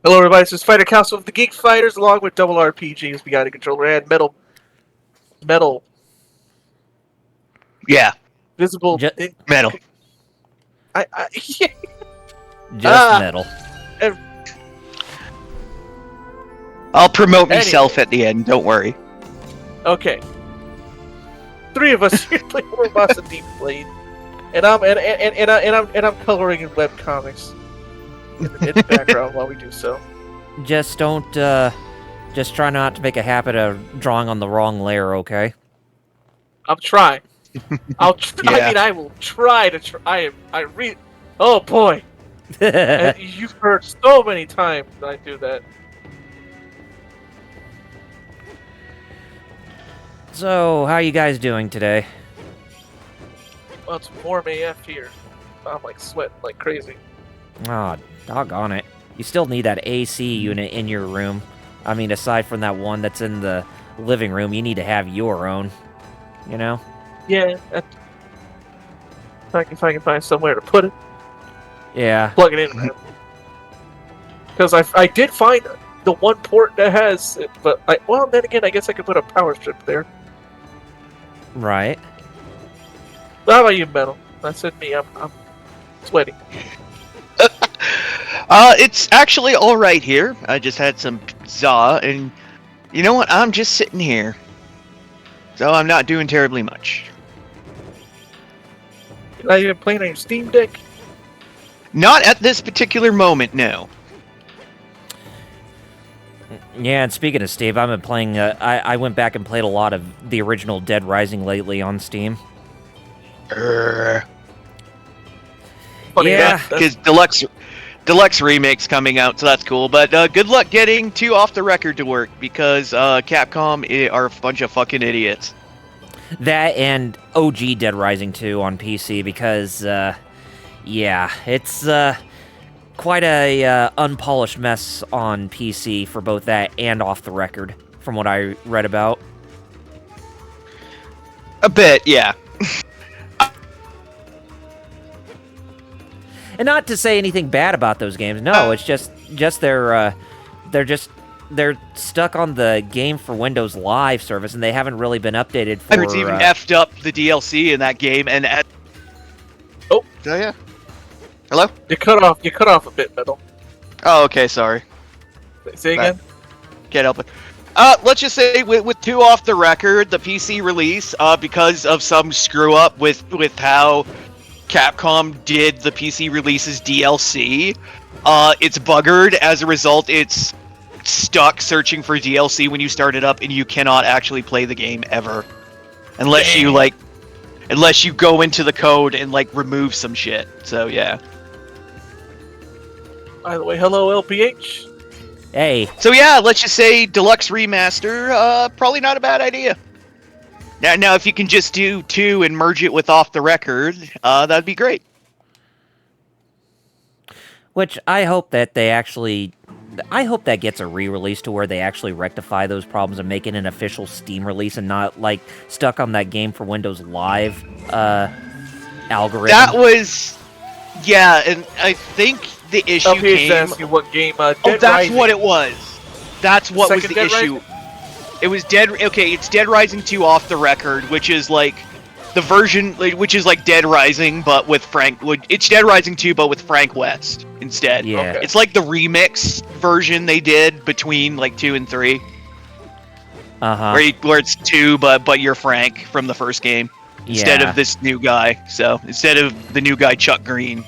Hello, everybody. This is Fighter Council of the Geek Fighters, along with Double RPGs, we got a controller and metal, Yeah, visible. Just, metal. Yeah. just metal. I'll promote Anyway. myself at the end. Don't worry. Okay. Three of us here play Muramasa Deep Blade, and I'm coloring in webcomics in the background while we do so. Just don't, just try not to make a habit of drawing on the wrong layer, okay? I'm trying. I'll try. Yeah. I mean, I will try to try. Oh boy, and you've heard so many times that I do that. So, how you guys doing today? Well, it's warm AF here. I'm like sweating like crazy. Aw, doggone it. You still need that AC unit in your room. I mean, aside from that one that's in the living room, you need to have your own. You know? Yeah. If I can find somewhere to put it, Yeah. plug it in. Because I did find the one port that has it, but then again, I guess I could put a power strip there. Right. But how about you, Metal? I said me. I'm sweating. It's actually all right here. I just had some pizza, and you know what? I'm just sitting here, so I'm not doing terribly much. You're not even playing on your Steam Deck? Not at this particular moment, no. Yeah, and speaking of Steve, I've been playing, I went back and played a lot of the original Dead Rising lately on Steam. Funny Yeah. enough, Because deluxe remake's coming out, so that's cool. But good luck getting 2 off the record to work, because Capcom are a bunch of fucking idiots. That and OG Dead Rising 2 on PC because, yeah, it's quite a unpolished mess on PC for both that and off the record, from what I read about. A bit, yeah. And not to say anything bad about those games, no, it's just they're stuck on the Game for Windows Live service, and they haven't really been updated for... It's even effed up the DLC in that game, and Oh yeah. Hello? You cut off a bit, Metal. Oh, okay, sorry. Say again? Can't help it. Let's just say with 2 off the record, the PC release, because of some screw up with how Capcom did the PC release's DLC, it's buggered. As a result, it's stuck searching for DLC when you start it up, and you cannot actually play the game ever. Unless you go into the code and remove some shit. So yeah. By the way, hello LPH. Hey, So yeah, let's just say deluxe remaster, probably not a bad idea. Now if you can just do 2 and merge it with off the record, that'd be great. which I hope that they actually... I hope that gets a re-release to where they actually rectify those problems and make it an official Steam release and not, stuck on that Game for Windows Live, algorithm. That was, yeah, and I think the issue LPH came... asking what game, Oh, Dead that's Rising. what it was. That's what was Second the Dead issue. Rising? It was it's Dead Rising 2 off the record, which is the version, which is Dead Rising, but with it's Dead Rising 2, but with Frank West instead. Yeah. Okay. It's like the remix version they did between 2 and 3, Uh-huh. where it's 2, but you're Frank from the first game instead Yeah. of this new guy. So instead of the new guy Chuck Green.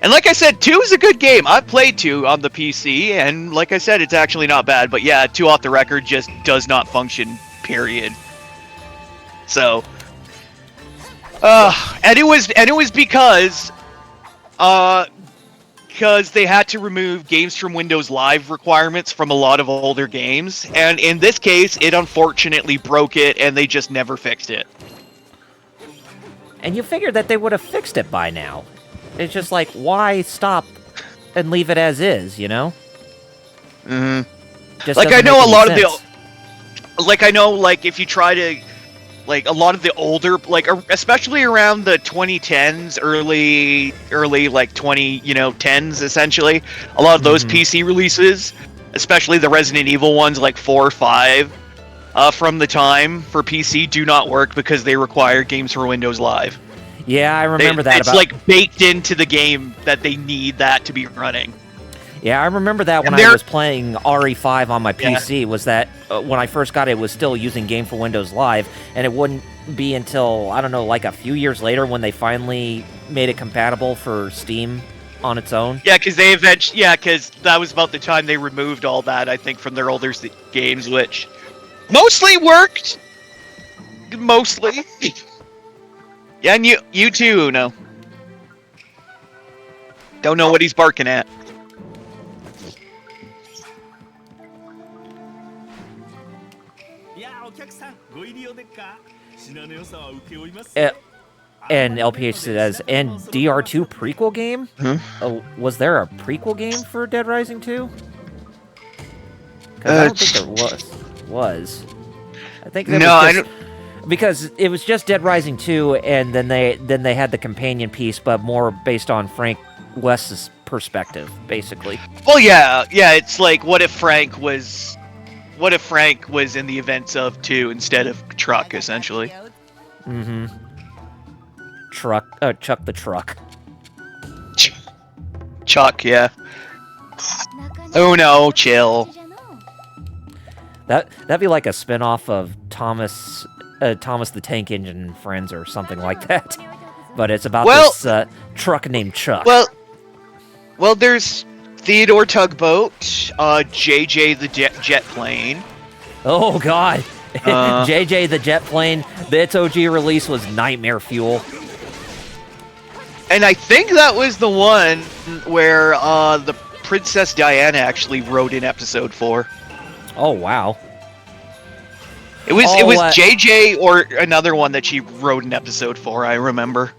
And like I said, 2 is a good game. I've played 2 on the PC, and like I said, it's actually not bad. But yeah, 2 off the record just does not function, period. So, and it was because they had to remove games from Windows Live requirements from a lot of older games, and in this case, it unfortunately broke it, and they just never fixed it. And you figured that they would have fixed it by now. It's just why stop and leave it as is, you know? Mm-hmm. Just I doesn't know make a any lot sense. of the... I know, if you try to like a lot of the older, like especially around the 2010s, early like 10s essentially. A lot of those PC releases, especially the Resident Evil ones, like 4 or 5, from the time for PC, do not work because they require Games for Windows Live. Yeah, I remember that. It's like baked into the game that they need that to be running. Yeah, I remember that when I was playing RE5 on my PC, was that when I first got it, was still using Game for Windows Live, and it wouldn't be until, I don't know, like a few years later when they finally made it compatible for Steam on its own. Yeah, because because that was about the time they removed all that, I think, from their older games, which mostly worked. Mostly. Yeah, and you too, Uno. Don't know what he's barking at. And LPH says, and DR2 prequel game? Oh, was there a prequel game for Dead Rising 2? Because I don't think there was. I think there was just, because it was just Dead Rising 2, and then they had the companion piece, but more based on Frank West's perspective, basically. Well, yeah, it's like, what if Frank was in the events of 2 instead of Truck, essentially. Chuck the Truck. Chuck, yeah. Oh no, chill. That'd be like a spin-off of Thomas the Tank Engine and Friends or something like that. But it's about this truck named Chuck. Well, there's Theodore Tugboat, JJ the Jet Plane. Oh god. JJ the Jet Plane, its OG release was Nightmare Fuel. And I think that was the one where the Princess Diana actually wrote in episode 4. Oh wow. It was JJ or another one that she wrote in episode 4, I remember.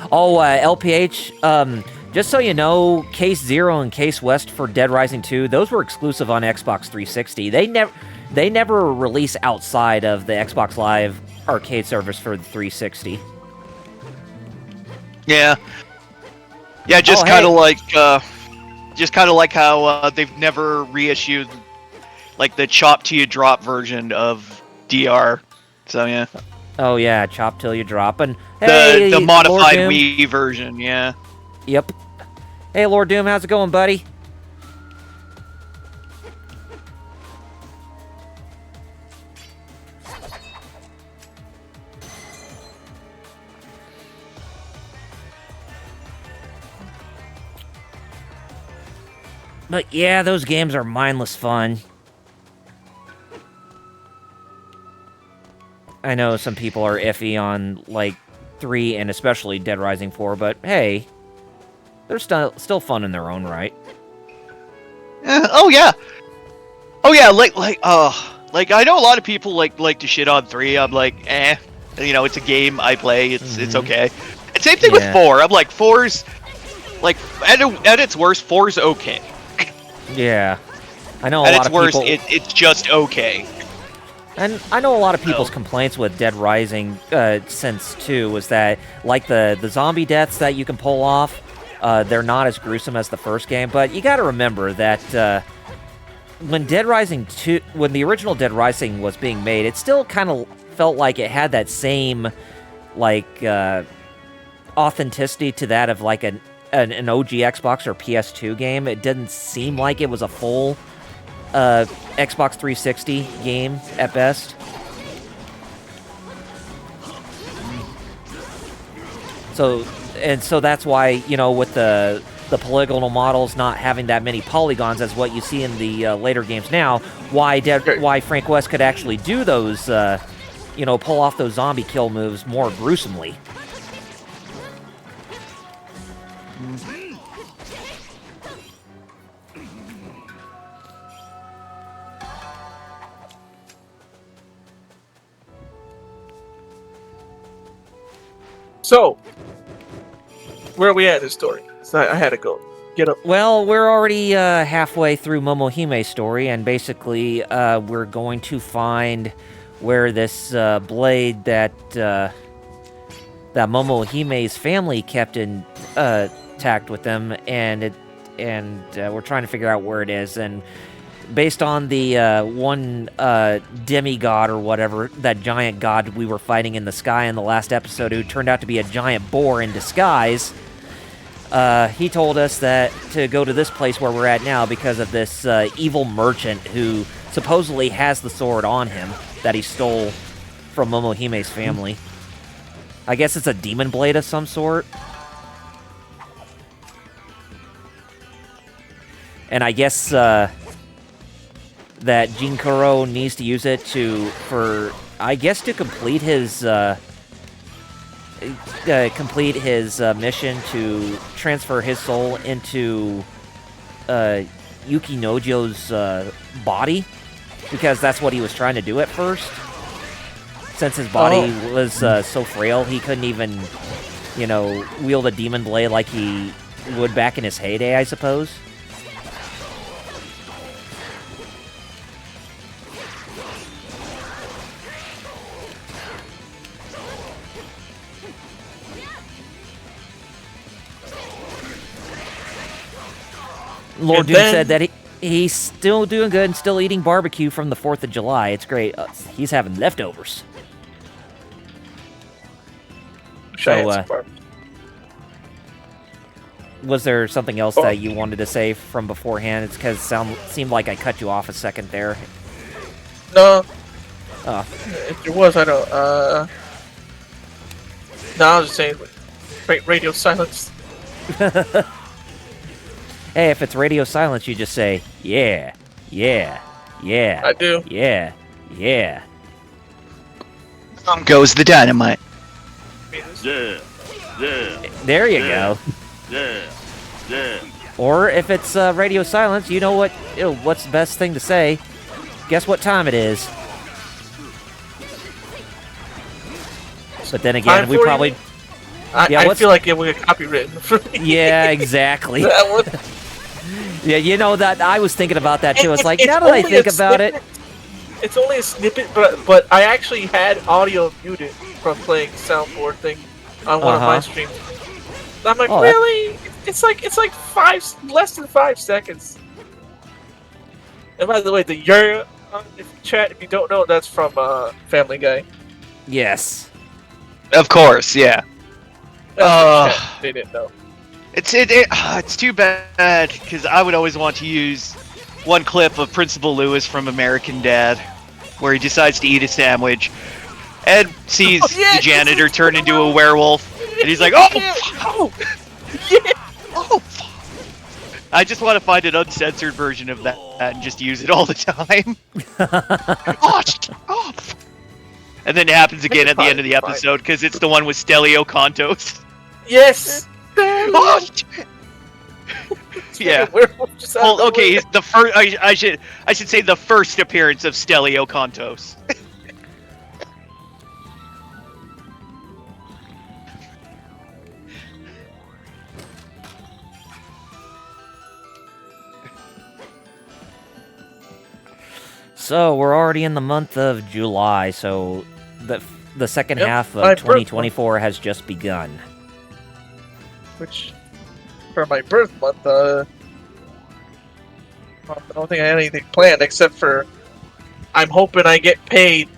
LPH, just so you know, Case Zero and Case West for Dead Rising 2, those were exclusive on Xbox 360. They never release outside of the Xbox Live arcade service for the 360. Yeah. Yeah, just kind of like how they've never reissued like the chop till you drop version of DR. So yeah. Oh yeah, chop till you drop, and hey, the modified Wii version, yeah. Yep. Hey, Lord Doom, how's it going, buddy? But yeah, those games are mindless fun. I know some people are iffy on, like, 3 and especially Dead Rising 4, but hey, they're still fun in their own right. Oh yeah, like I know a lot of people like to shit on 3. I'm like, it's a game I play. It's okay. And same thing with 4. I'm like, 4's like at its worst, 4's okay. Yeah, I know at its worst, it's just okay. And I know a lot of people's complaints with Dead Rising since 2 was that, like, the zombie deaths that you can pull off, they're not as gruesome as the first game. But you got to remember that when Dead Rising 2, when the original Dead Rising was being made, it still kind of felt like it had that same, like, authenticity to that of like an OG Xbox or PS2 game. It didn't seem like it was a full Xbox 360 game at best. So that's why, you know, with the polygonal models not having that many polygons as what you see in the later games now, why Frank West could actually do those, pull off those zombie kill moves more gruesomely. So, where are we at in this story? So I had to go get up. Well, we're already halfway through Momohime's story, and basically we're going to find where this blade that Momohime's family kept intact with them, and we're trying to figure out where it is. And based on the one demigod or whatever, that giant god we were fighting in the sky in the last episode, who turned out to be a giant boar in disguise, he told us that to go to this place where we're at now because of this evil merchant who supposedly has the sword on him that he stole from Momohime's family. I guess it's a demon blade of some sort. And I guess that Jinkaro needs to use it to complete his mission to transfer his soul into Yuki Nojo's body, because that's what he was trying to do at first. Since his body was so frail, he couldn't even, wield a demon blade like he would back in his heyday, I suppose. Lord Doom said that he's still doing good and still eating barbecue from the 4th of July. It's great. He's having leftovers. So, was there something else that you wanted to say from beforehand? It's because it seemed like I cut you off a second there. No. Oh. If there was, I don't. No, I was just saying, radio silence. Hey, if it's radio silence, you just say, yeah, yeah, yeah. I do. Yeah, yeah. Goes the dynamite. Yeah, yeah. There you go. Yeah, yeah. Or if it's radio silence, you know what's the best thing to say? Guess what time it is? But then again, we probably... I feel like we get copywritten. Yeah, exactly. That one. Yeah, that I was thinking about that too. It's like, now that I think about it... It's only a snippet, but I actually had audio muted from playing soundboard thing on one of my streams. I'm like, really? It's like less than 5 seconds. And by the way, the chat, if you don't know, that's from Family Guy. Yes. Of course, yeah. They didn't know. It's too bad, because I would always want to use one clip of Principal Lewis from American Dad, where he decides to eat a sandwich and sees the janitor turn into a werewolf, and he's like, oh, I just want to find an uncensored version of that and just use it all the time. And then it happens again at the end of the episode, because it's the one with Stelio Contos. Yes! Yeah. Well, okay, he's the first. I should say the first appearance of Stelio Contos. So we're already in the month of July, so the second half of 2024 has just begun. Which, for my birth month, I don't think I had anything planned except for I'm hoping I get paid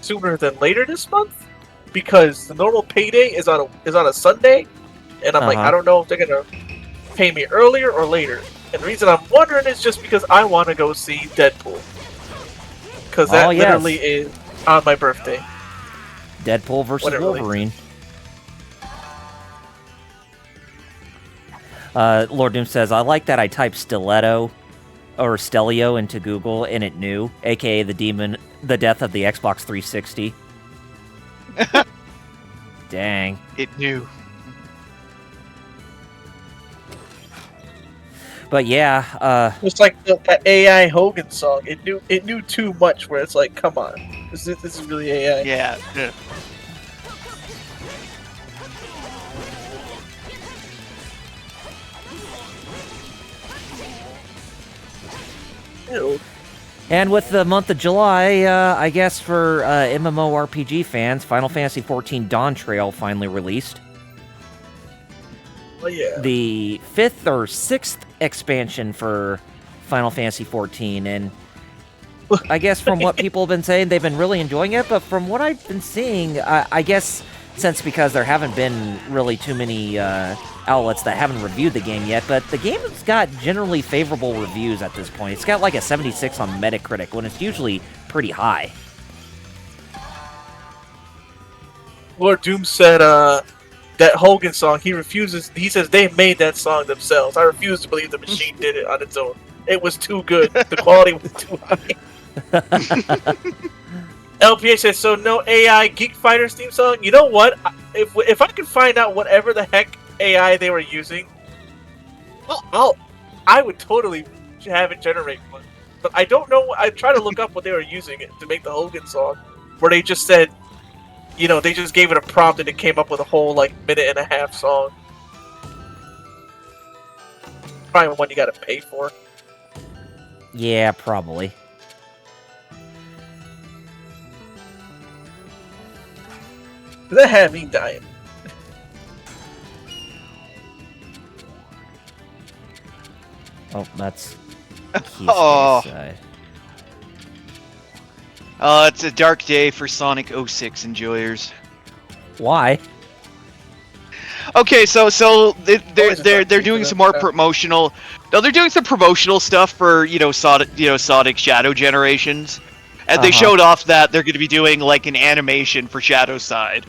sooner than later this month, because the normal payday is on a Sunday, and I'm like, I don't know if they're gonna pay me earlier or later. And the reason I'm wondering is just because I want to go see Deadpool, because that literally is on my birthday. Deadpool versus Wolverine. Lord Doom says, I like that I typed stiletto or Stelio into Google and it knew, aka the death of the Xbox 360. Dang. It knew. But yeah, it's like that AI Hogan song. It knew too much. Where it's like, come on, this is really AI. Yeah. Ew. And with the month of July, I guess for MMORPG fans, Final Fantasy XIV Dawn Trail finally released. Oh yeah. The 5th or 6th expansion for Final Fantasy XIV, and I guess from what people have been saying, they've been really enjoying it, but from what I've been seeing, I guess because there haven't been really too many outlets that haven't reviewed the game yet, but the game has got generally favorable reviews at this point. It's got like a 76 on Metacritic, when it's usually pretty high. Lord Doom said that Hogan song, he says they made that song themselves. I refuse to believe the machine did it on its own. It was too good. The quality was too high. LPA says, so no AI Geek Fighters theme song? You know what? If I could find out whatever the heck AI they were using, I would totally have it generate one. But I don't know. I try to look up what they were using it to make the Hogan song, where they just said, you know, they just gave it a prompt and it came up with a whole like minute and a half song. Probably one you gotta pay for. Yeah, probably. That had me dying. Oh, that's... Oh. side. It's a dark day for Sonic 06 enjoyers. Why? Okay, so they're dark doing day, some more yeah. promotional. No, they're doing some promotional stuff for Sonic Shadow Generations, and they showed off that they're going to be doing like an animation for Shadow Side,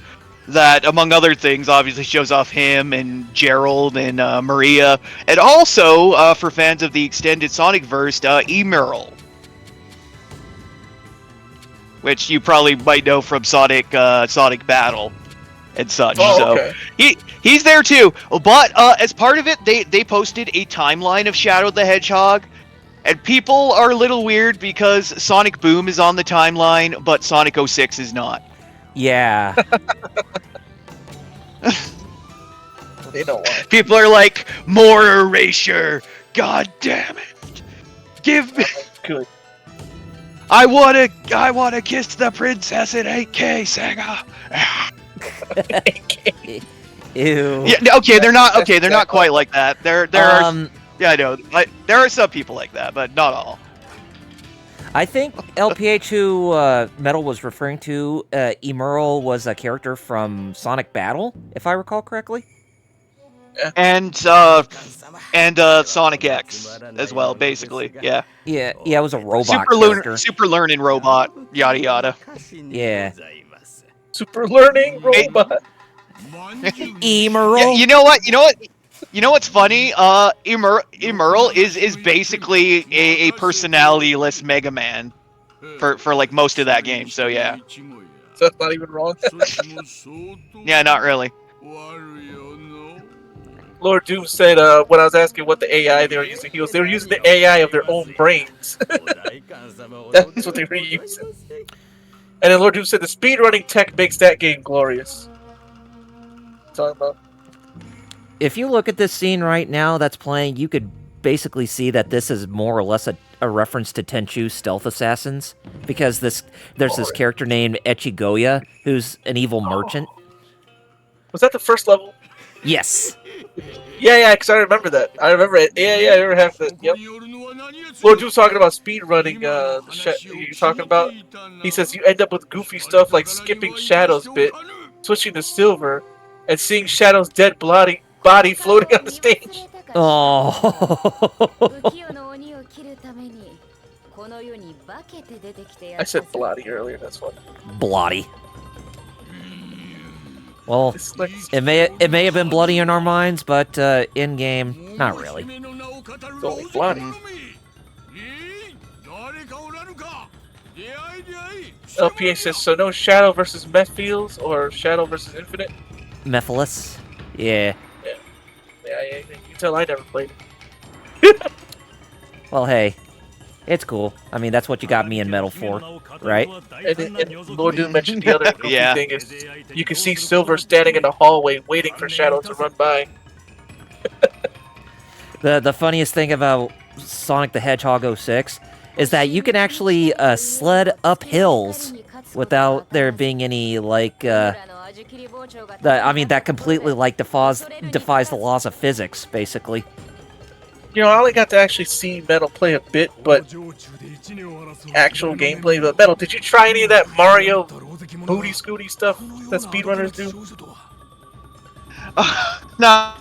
that among other things obviously shows off him and Gerald and Maria, and also for fans of the extended Sonic verse, Emerald, which you probably might know from Sonic Battle and such. Oh, so okay. he's there too. But as part of it, they posted a timeline of Shadow the Hedgehog, and people are a little weird because Sonic Boom is on the timeline, but Sonic 06 is not. Yeah. They don't want. People are like, more erasure. God damn it! Give me. Good. I wanna kiss the princess in 8K, Sega. Ew. Yeah, okay, they're not They're not quite like that. There are. Yeah, I know. There are some people like that, but not all. I think LPH, who Metal was referring to, Emerald was a character from Sonic Battle, if I recall correctly. And Sonic X as well, basically. Yeah. Yeah, it was a robot character. Super learning robot. Yada yada. Yeah. Super learning robot. Emerald. Yeah, you know what's funny? Emerald is basically a personality-less Mega Man for like most of that game. So yeah. So that's not even wrong. Yeah, not really. Lord Doom said when I was asking what the AI they were using, they were using the AI of their own brains. That's what they were using. And then Lord Doom said the speedrunning tech makes that game glorious. Talking about. If you look at this scene right now that's playing, you could basically see that this is more or less a reference to Tenchu Stealth Assassins, because there's this character named Echigoya who's an evil merchant. Was that the first level? Yes. Yeah, because I remember that. I remember it. Yeah, I remember having that. Yep. Lord Doom's talking about speedrunning. The shit you're talking about. He says you end up with goofy stuff like skipping Shadow's bit, switching to Silver, and seeing Shadow's dead body floating on the stage. Oh. I said bloody earlier, that's what. Bloody. Well, It's like, it may have been bloody in our minds, but in game, not really. it's only bloody. LPA says, so no Shadow versus Mephiles or Shadow versus Infinite? Mephiles? Yeah. Yeah, you can tell I never played it. Well, hey, it's cool. I mean, that's what you got me in Metal for, right? And Lord Doom mentioned the other goofy Yeah. thing is you can see Silver standing in the hallway waiting for Shadow to run by. The funniest thing about Sonic the Hedgehog 06 is that you can actually sled up hills without there being any that completely defies the laws of physics, basically. I only got to actually see Metal play a bit, but actual gameplay. But Metal, did you try any of that Mario booty scooty stuff that speedrunners do? No,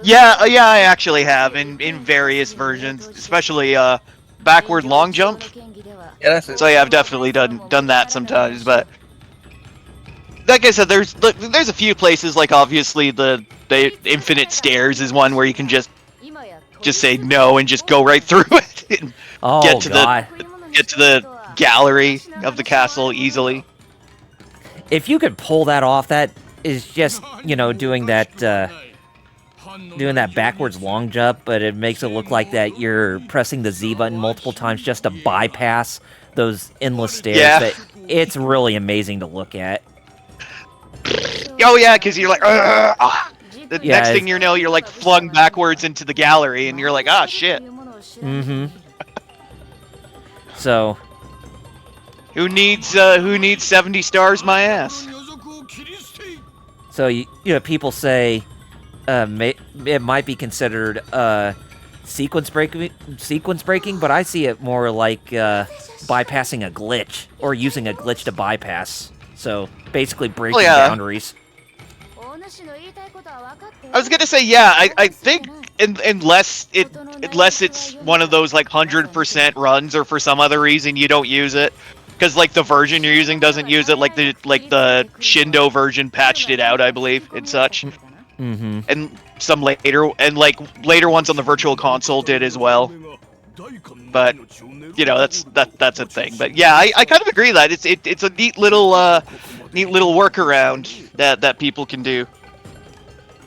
yeah, I actually have in various versions, especially backward long jump. Yeah, that's it. So yeah, I've definitely done that sometimes. But like I said, there's a few places, like obviously the infinite stairs is one where you can just say no and just go right through it and get to the gallery of the castle easily. If you could pull that off, that is just, doing that backwards long jump, but it makes it look like that you're pressing the Z button multiple times just to bypass those endless stairs. Yeah. It's really amazing to look at. Oh yeah, because you're like, the next thing you know, you're like flung backwards into the gallery, and you're like, ah, shit. Mm-hmm. So, who needs 70 stars? My ass. So people say it might be considered sequence breaking, but I see it more like bypassing a glitch or using a glitch to bypass. So basically breaking boundaries. I was gonna say, yeah, I think unless it's one of those like 100% runs, or for some other reason you don't use it, because like the version you're using doesn't use it, like the Shindo version patched it out, I believe, and such. Mm-hmm. And some later ones on the Virtual Console did as well. But that's a thing. But yeah, I kind of agree that it's a neat little workaround that people can do.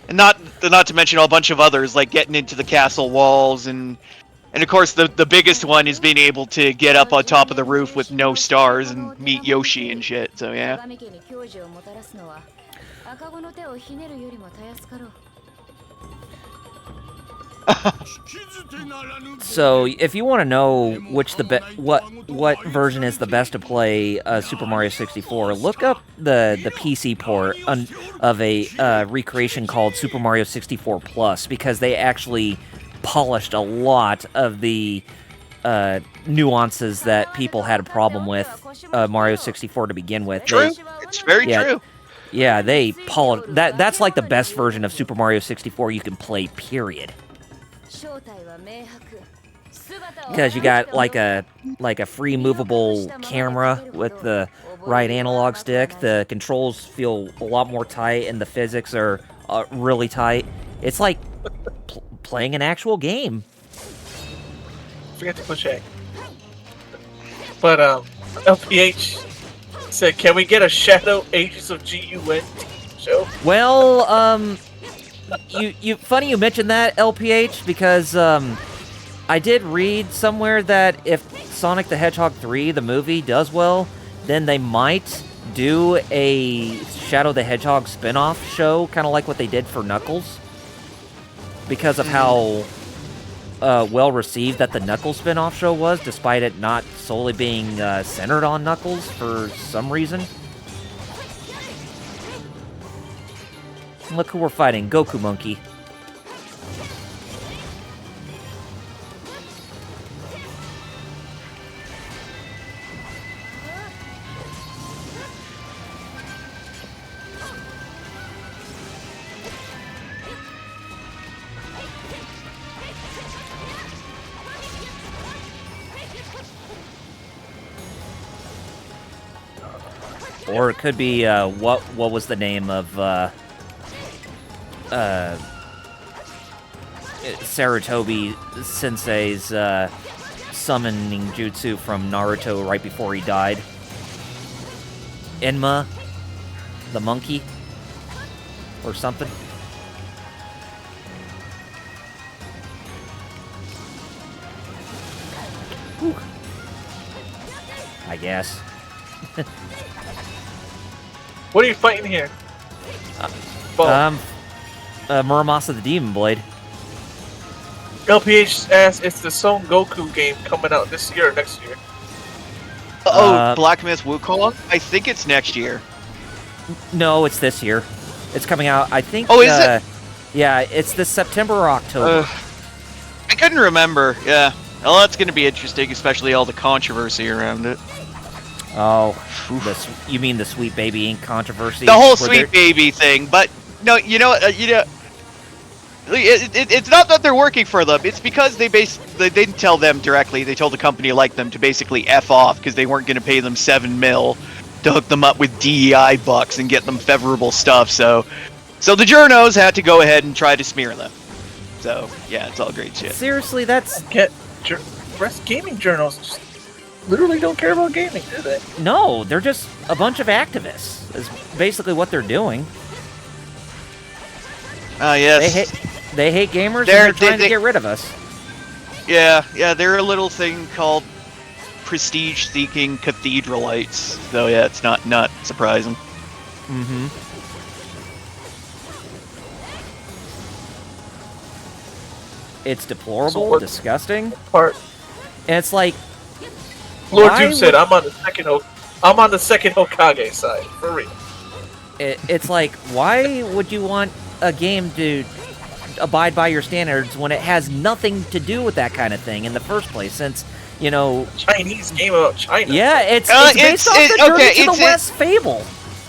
And not to mention a bunch of others, like getting into the castle walls, and of course the biggest one is being able to get up on top of the roof with no stars and meet Yoshi and shit. So yeah. So if you want to know what version is the best to play Super Mario 64, look up the PC port of a recreation called Super Mario 64 Plus, because they actually polished a lot of the nuances that people had a problem with Mario 64 to begin with. True, it's very true. Yeah, they polished that. That's like the best version of Super Mario 64 you can play. Period. Because you got like a free movable camera with the right analog stick. The controls feel a lot more tight, and the physics are really tight. It's like playing an actual game. Forget to push A. But LPH said, "Can we get a Shadow Ages of GUN show?" Well, funny you mentioned that, LPH, because I did read somewhere that if Sonic the Hedgehog 3, the movie, does well, then they might do a Shadow the Hedgehog spin-off show, kind of like what they did for Knuckles, because of how well received that the Knuckles spin-off show was, despite it not solely being centered on Knuckles for some reason. Look who we're fighting, Goku Monkey. Or it could be, what was the name of, Sarutobi Sensei's, summoning jutsu from Naruto right before he died? Enma? The monkey? Or something? Whew. I guess. What are you fighting here? Muramasa the Demon Blade. LPH asks, it's the Son Goku game coming out this year or next year? Black Myth Wukong? I think it's next year. No, it's this year. It's coming out, I think... Oh, is it? Yeah, it's this September or October. I couldn't remember, yeah. Well, that's going to be interesting, especially all the controversy around it. Oh, you mean the Sweet Baby Inc. controversy? The whole Sweet Baby thing, but no, it's not that they're working for them. It's because they didn't tell them directly. They told the company like them to basically F off because they weren't going to pay them $7 million to hook them up with DEI bucks and get them favorable stuff. So the journos had to go ahead and try to smear them. So yeah, it's all great shit. Seriously, that's Rest gaming journals just literally don't care about gaming, do they? no. They're just a bunch of activists. Is basically what they're doing. Yes. They hate gamers and they're trying to get rid of us. Yeah, they're a little thing called prestige-seeking cathedralites. So yeah, it's not surprising. Mm-hmm. It's deplorable, disgusting, Part and it's like Lord why Doom said, would- I'm on the second Hokage side, for real. it's like, why would you want a game to abide by your standards when it has nothing to do with that kind of thing in the first place? Since Chinese game about China. yeah, it's based off the Journey to the West fable.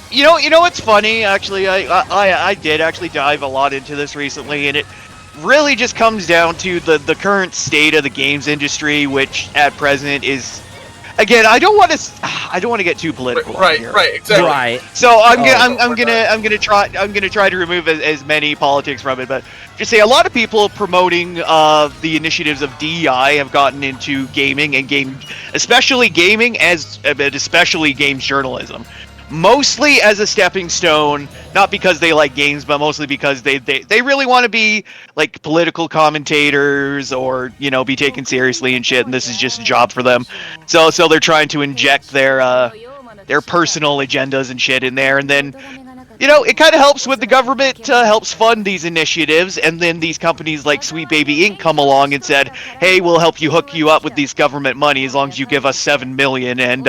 You know what's funny? Actually, I did actually dive a lot into this recently, and it really just comes down to the current state of the games industry, which at present is, again, I don't want to get too political. Right, here. exactly. Right. So I'm gonna try to remove as many politics from it, but just say a lot of people promoting the initiatives of DEI have gotten into gaming and especially gaming especially games journalism. Mostly as a stepping stone, not because they like games, but mostly because they really want to be like political commentators or be taken seriously and shit. And this is just a job for them. So they're trying to inject their personal agendas and shit in there, and then it kind of helps with the government helps fund these initiatives, and then these companies like Sweet Baby Inc. come along and said, hey, we'll help you hook you up with these government money as long as you give us $7 million and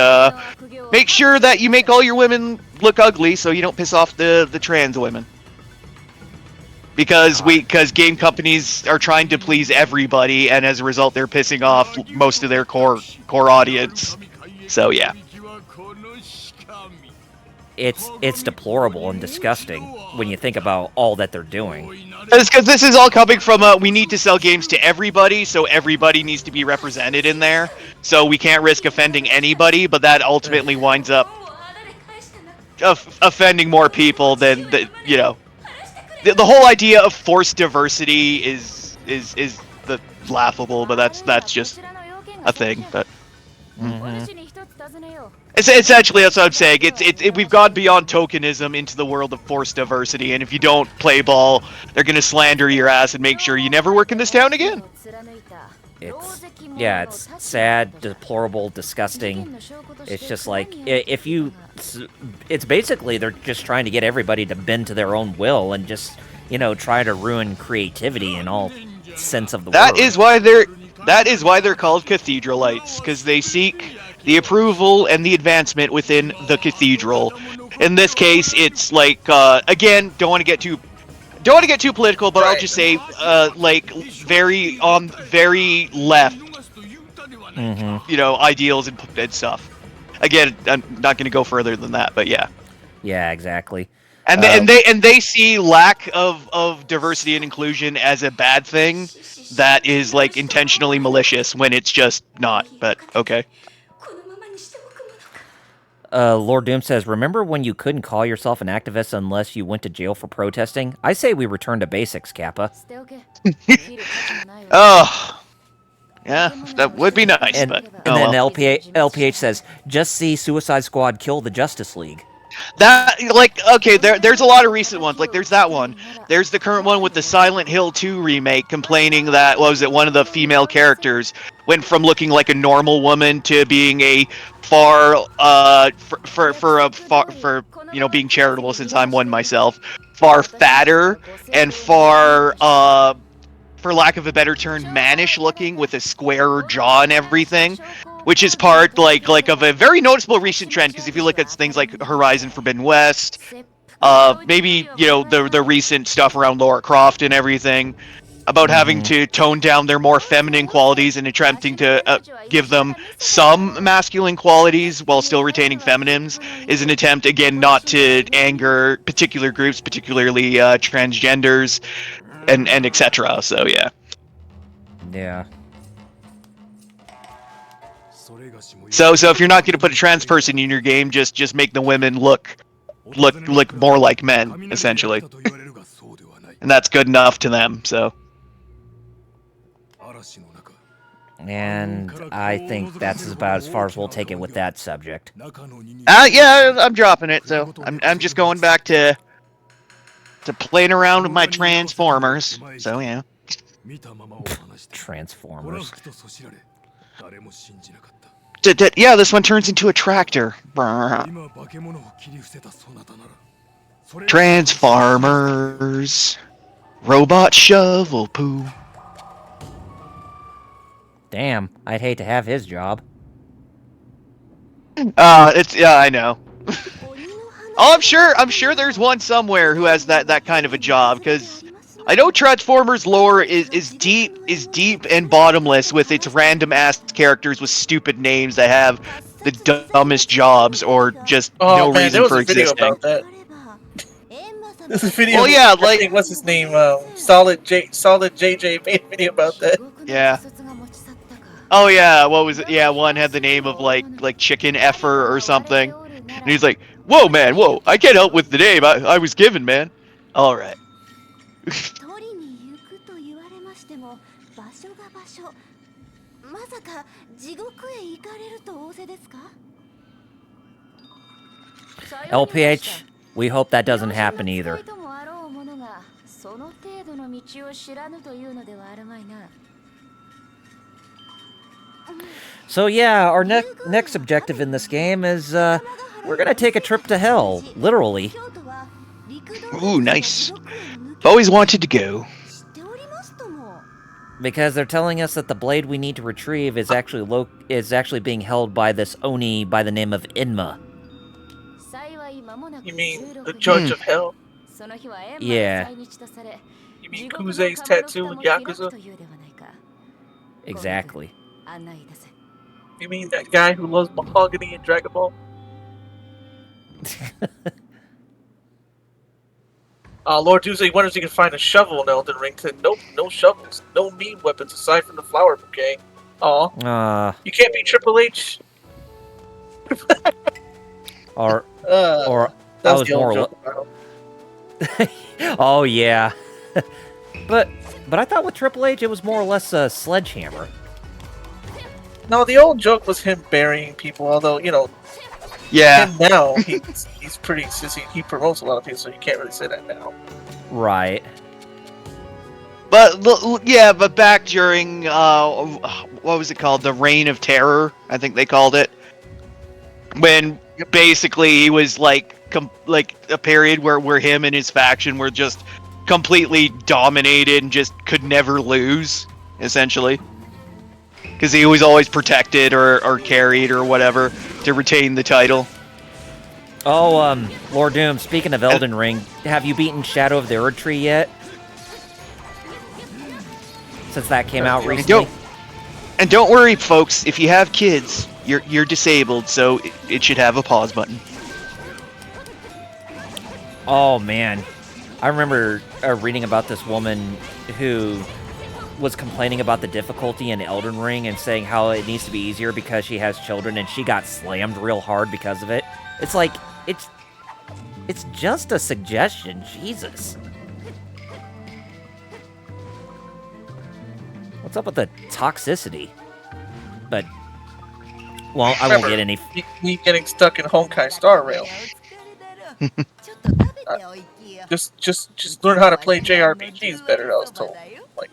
make sure that you make all your women look ugly so you don't piss off the trans women. Because game companies are trying to please everybody, and as a result they're pissing off most of their core audience. So yeah. It's deplorable and disgusting when you think about all that they're doing. Because this is all coming from we need to sell games to everybody, so everybody needs to be represented in there. So we can't risk offending anybody, but that ultimately winds up offending more people than the whole idea of forced diversity is the laughable, but that's just a thing. But essentially, that's what I'm saying. We've gone beyond tokenism into the world of forced diversity, and if you don't play ball, they're gonna slander your ass and make sure you never work in this town again. It's sad, deplorable, disgusting. It's just like it's basically they're just trying to get everybody to bend to their own will and just try to ruin creativity in all sense of the word. That is why they're called cathedralites, because they seek the approval and the advancement within the cathedral. In this case, it's like again, don't want to get too political, but I'll just say like very left, ideals and stuff. Again, I'm not going to go further than that, but yeah. Yeah, exactly. And they see lack of diversity and inclusion as a bad thing that is like intentionally malicious when it's just not. But okay. Lord Doom says, remember when you couldn't call yourself an activist unless you went to jail for protesting? I say we return to basics, Kappa. Oh, yeah, that would be nice. And then LPH says, just see Suicide Squad kill the Justice League. That, like, okay, there's a lot of recent ones. Like, there's that one. There's the current one with the Silent Hill 2 remake, complaining that, one of the female characters went from looking like a normal woman to being a far, being charitable, since I'm one myself, far fatter and far, for lack of a better term, mannish looking with a square jaw and everything, which is part like of a very noticeable recent trend. Because if you look at things like Horizon Forbidden West, maybe the recent stuff around Lara Croft and everything, about having to tone down their more feminine qualities and attempting to give them some masculine qualities while still retaining feminines, is an attempt, again, not to anger particular groups, particularly transgenders, and etc. So yeah. Yeah. So if you're not going to put a trans person in your game, just make the women look more like men, essentially, and that's good enough to them. So. And I think that's about as far as we'll take it with that subject. Yeah, I'm dropping it. So I'm just going back to playing around with my Transformers. So yeah. Transformers. Yeah, this one turns into a tractor. Transformers. Robot shovel poo. Damn, I'd hate to have his job. I know. Oh, I'm sure there's one somewhere who has that kind of a job, because I know Transformers lore is deep and bottomless, with its random ass characters with stupid names that have the dumbest jobs or just no reason for existing. There was a video about that. There's a video. Well, yeah, I think, what's his name? Solid JJ made a video about that. Yeah. Oh yeah, what was it? Yeah, one had the name of like Chicken Effer or something, and he's like, "Whoa, man, whoa! I can't help with the name I was given, man." All right. LPH, we hope that doesn't happen either. So yeah, our next objective in this game is, we're gonna take a trip to hell, literally. Ooh, nice. Always wanted to go. Because they're telling us that the blade we need to retrieve is actually being held by this Oni by the name of Inma. You mean the Judge of Hell? Yeah. You mean Kuze's tattoo in Yakuza? Exactly. You mean that guy who loves mahogany in Dragon Ball? Lord Tuesday wonders if he can find a shovel in Elden Ring. Nope, no shovels, no mean weapons aside from the flower bouquet. Aw. You can't be Triple H. Or that I was was the old more. joke about him. Oh yeah. but I thought with Triple H it was more or less a sledgehammer. No, the old joke was him burying people. Although Yeah. him now he's pretty sissy. He promotes a lot of people, so you can't really say that now. Right. But back during what was it called? The Reign of Terror, I think they called it. When basically he was like a period where him and his faction were just completely dominated and just could never lose, essentially. Because he was always protected or carried or whatever to retain the title. Oh, Lord Doom, speaking of Elden Ring, have you beaten Shadow of the Erd Tree yet? Since that came out recently? And don't worry, folks, if you have kids, you're disabled, so it should have a pause button. Oh, man. I remember reading about this woman who was complaining about the difficulty in Elden Ring and saying how it needs to be easier because she has children, and she got slammed real hard because of it. It's like, it's just a suggestion, Jesus. What's up with the toxicity? But, well, I won't get any... Me getting stuck in Honkai Star Rail. Just learn how to play JRPGs better, I was told. Like,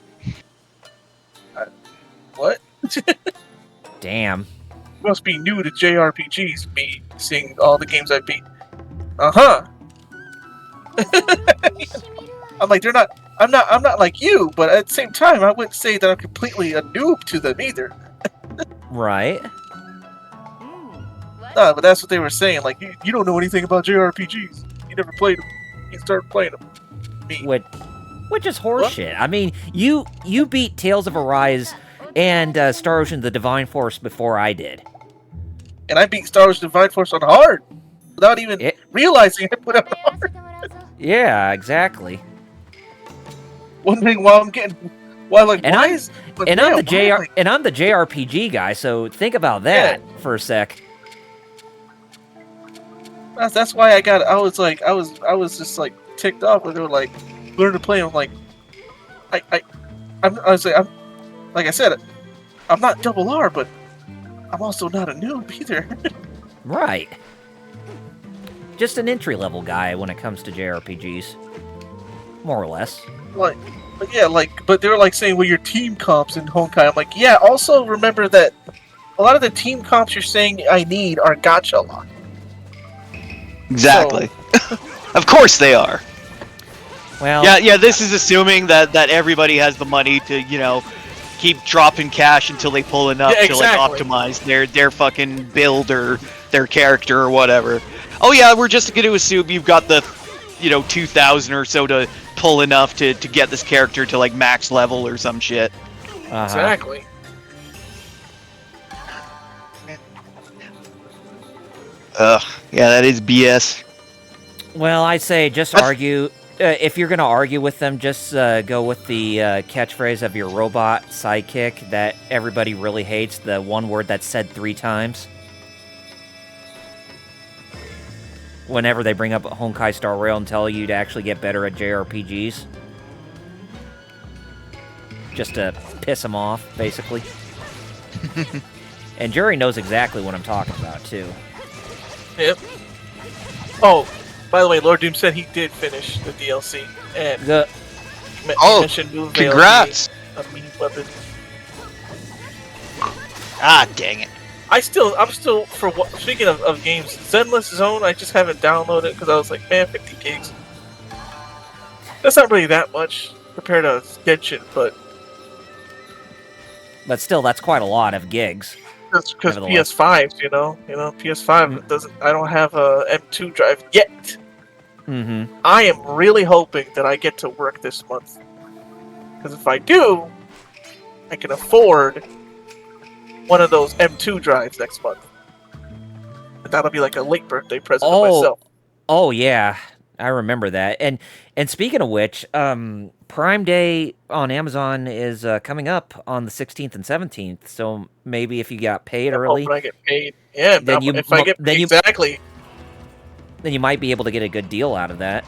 what? Damn. Must be new to JRPGs, me seeing all the games I beat. Uh-huh. I'm like, they're not I'm not like you, but at the same time, I wouldn't say that I'm completely a noob to them either. Right. No, but that's what they were saying. Like, you don't know anything about JRPGs. You never played them. You started playing them. Me. Which is horseshit. I mean, you beat Tales of Arise and Star Ocean: The Divine Force before I did. And I beat Star Wars Divine Force on hard without even realizing I put it on hard. Yeah, exactly. Wondering why I'm getting I'm the JRPG guy, so think about that for a sec. That's why I was just like ticked off when they were like learn to play. I'm like I'm like I said, I'm not double R, but I'm also not a noob either. Right. Just an entry-level guy when it comes to JRPGs. More or less. But they were like saying, well, your team comps in Honkai. I'm like, yeah, also remember that a lot of the team comps you're saying I need are gacha locked. Exactly. So... Of course they are. Well, yeah, this is assuming that everybody has the money to, keep dropping cash until they pull enough to like optimize their fucking build or their character or whatever. Oh yeah, we're just going to assume you've got the 2,000 or so to pull enough to get this character to like max level or some shit. Exactly. Yeah, that is BS. Well, I'd say just argue. If you're going to argue with them, just go with the catchphrase of your robot sidekick that everybody really hates, the one word that's said 3 times. Whenever they bring up Honkai Star Rail and tell you to actually get better at JRPGs. Just to piss them off, basically. And Jerry knows exactly what I'm talking about, too. Yep. Oh, by the way, Lord Doom said he did finish the DLC. And congrats! A mean weapon. Ah, dang it. I'm still, speaking of games, Zenless Zone, I just haven't downloaded it because I was like, man, 50 gigs. That's not really that much compared to Genshin, but still, that's quite a lot of gigs. That's because PS5s, PS5 doesn't. I don't have a M2 drive yet. Mm-hmm. I am really hoping that I get to work this month, because if I do, I can afford one of those M2 drives next month. And that'll be like a late birthday present to myself. Oh yeah, I remember that. And speaking of which, Prime Day on Amazon is coming up on the 16th and 17th. So maybe if you got paid early, I get paid. Yeah, then exactly. Then you might be able to get a good deal out of that.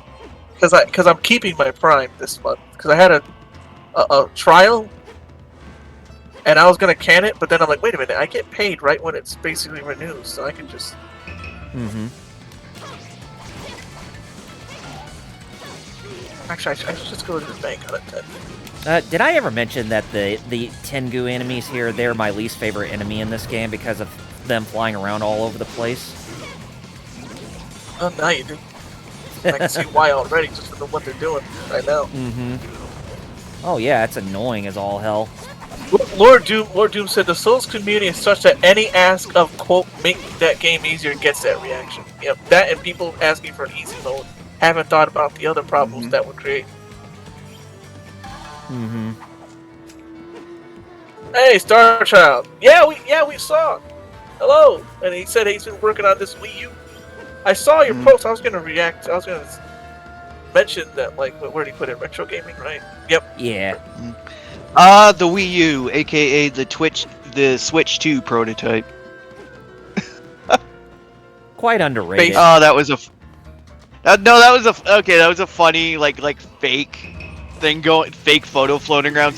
Because I'm keeping my Prime this month. Because I had a trial. And I was gonna can it, but then I'm like, wait a minute, I get paid right when it's basically renews, so I can just. Mm-hmm. Actually, I should just go to the bank on it. Did I ever mention that the Tengu enemies here, they're my least favorite enemy in this game because of them flying around all over the place? Oh, now you do. I can see why already, just from what they're doing right now. Mm-hmm. Oh yeah, it's annoying as all hell. Lord Doom said the Souls community is such that any ask of, quote, make that game easier gets that reaction. Yep, that and people asking for an easy mode haven't thought about the other problems that would create. Mm-hmm. Hey, Star Child. Yeah, we saw. Hello. And he said he's been working on this Wii U. I saw your post. I was gonna react. I was gonna mention that, like, where did he put it? Retro gaming, right? Yep. Yeah. The Wii U, aka the Switch 2 prototype. Quite underrated. Oh, that was a. That was a funny like fake thing fake photo floating around.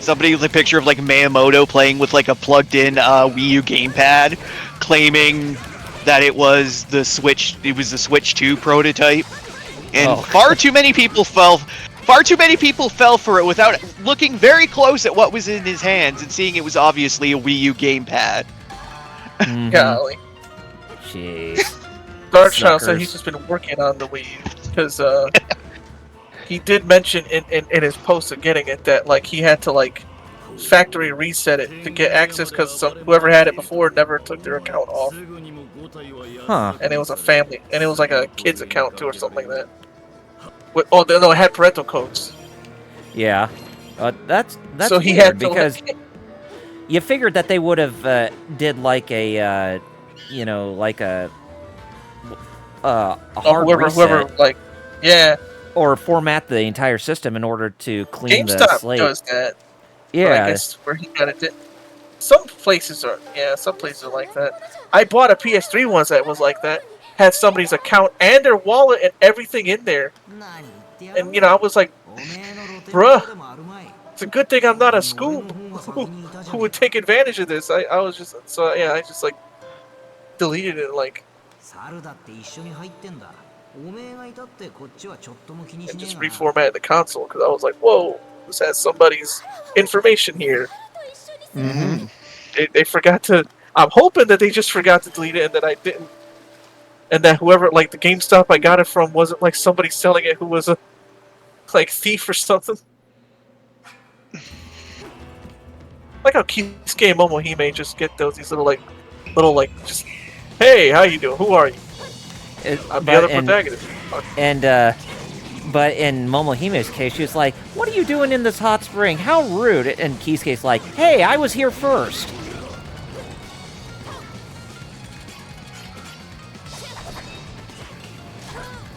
Somebody with a picture of like Miyamoto playing with like a plugged-in Wii U gamepad, claiming that it was the Switch 2 prototype, and far too many people fell for it without looking very close at what was in his hands and seeing it was obviously a Wii U gamepad. Mm-hmm. Golly. Jeez. Dark Child said he's just been working on the Wii U because he did mention in his post of getting it that like he had to like factory reset it to get access because whoever had it before never took their account off, Huh. and it was a family, and it was like a kid's account too or something like that. Oh no, it had parental codes. Yeah. That's so he weird had to because like, you figured that they would have did like a like a hard reset whoever like yeah. or format the entire system in order to clean the GameStop slate. does that. But I Yeah. guess where he got it. Some places are like that. I bought a PS3 once that was like that. Had somebody's account and their wallet and everything in there. And I was like, bruh, it's a good thing I'm not a school who would take advantage of this. I was just I just like deleted it like and just reformatted the console because I was like, whoa, this has somebody's information here. Mm-hmm. They forgot to. I'm hoping that they just forgot to delete it and that I didn't. And that whoever, like the GameStop I got it from, wasn't like somebody selling it who was a like thief or something. Like how Kisuke and Momohime just get these little just, hey, how you doing? Who are you? I'm the other protagonist. And but in Momohime's case, she was like, "What are you doing in this hot spring? How rude!" And Kisuke's like, "Hey, I was here first."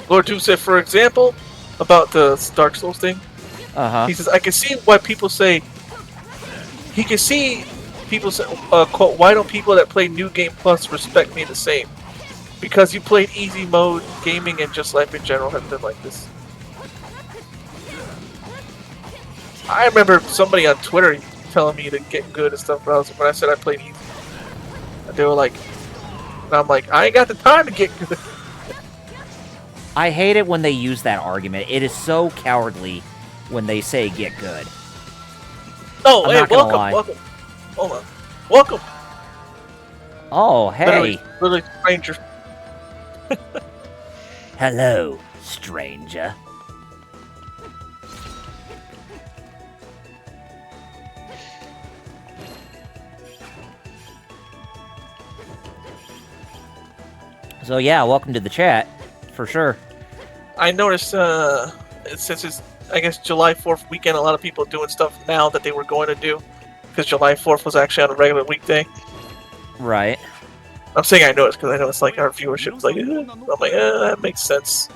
Lord Doom said, for example, about the Dark Souls thing. He says, I can see why people say. He can see people say, quote, why don't people that play New Game Plus respect me the same? Because you played easy mode, gaming, and just life in general have been like this. I remember somebody on Twitter telling me to get good and stuff when I said I played easy. And they were like, and I'm like, I ain't got the time to get good. I hate it when they use that argument. It is so cowardly when they say get good. Oh, I'm hey, not gonna welcome, lie. welcome. Hold on. Welcome. Oh, hey. Literally stranger. Hello, stranger. So yeah, welcome to the chat, for sure. I noticed, since it's, I guess, July 4th weekend, a lot of people are doing stuff now that they were going to do. Because July 4th was actually on a regular weekday. Right. I'm saying I noticed because I know it's like our viewership is like, I'm like, that makes sense.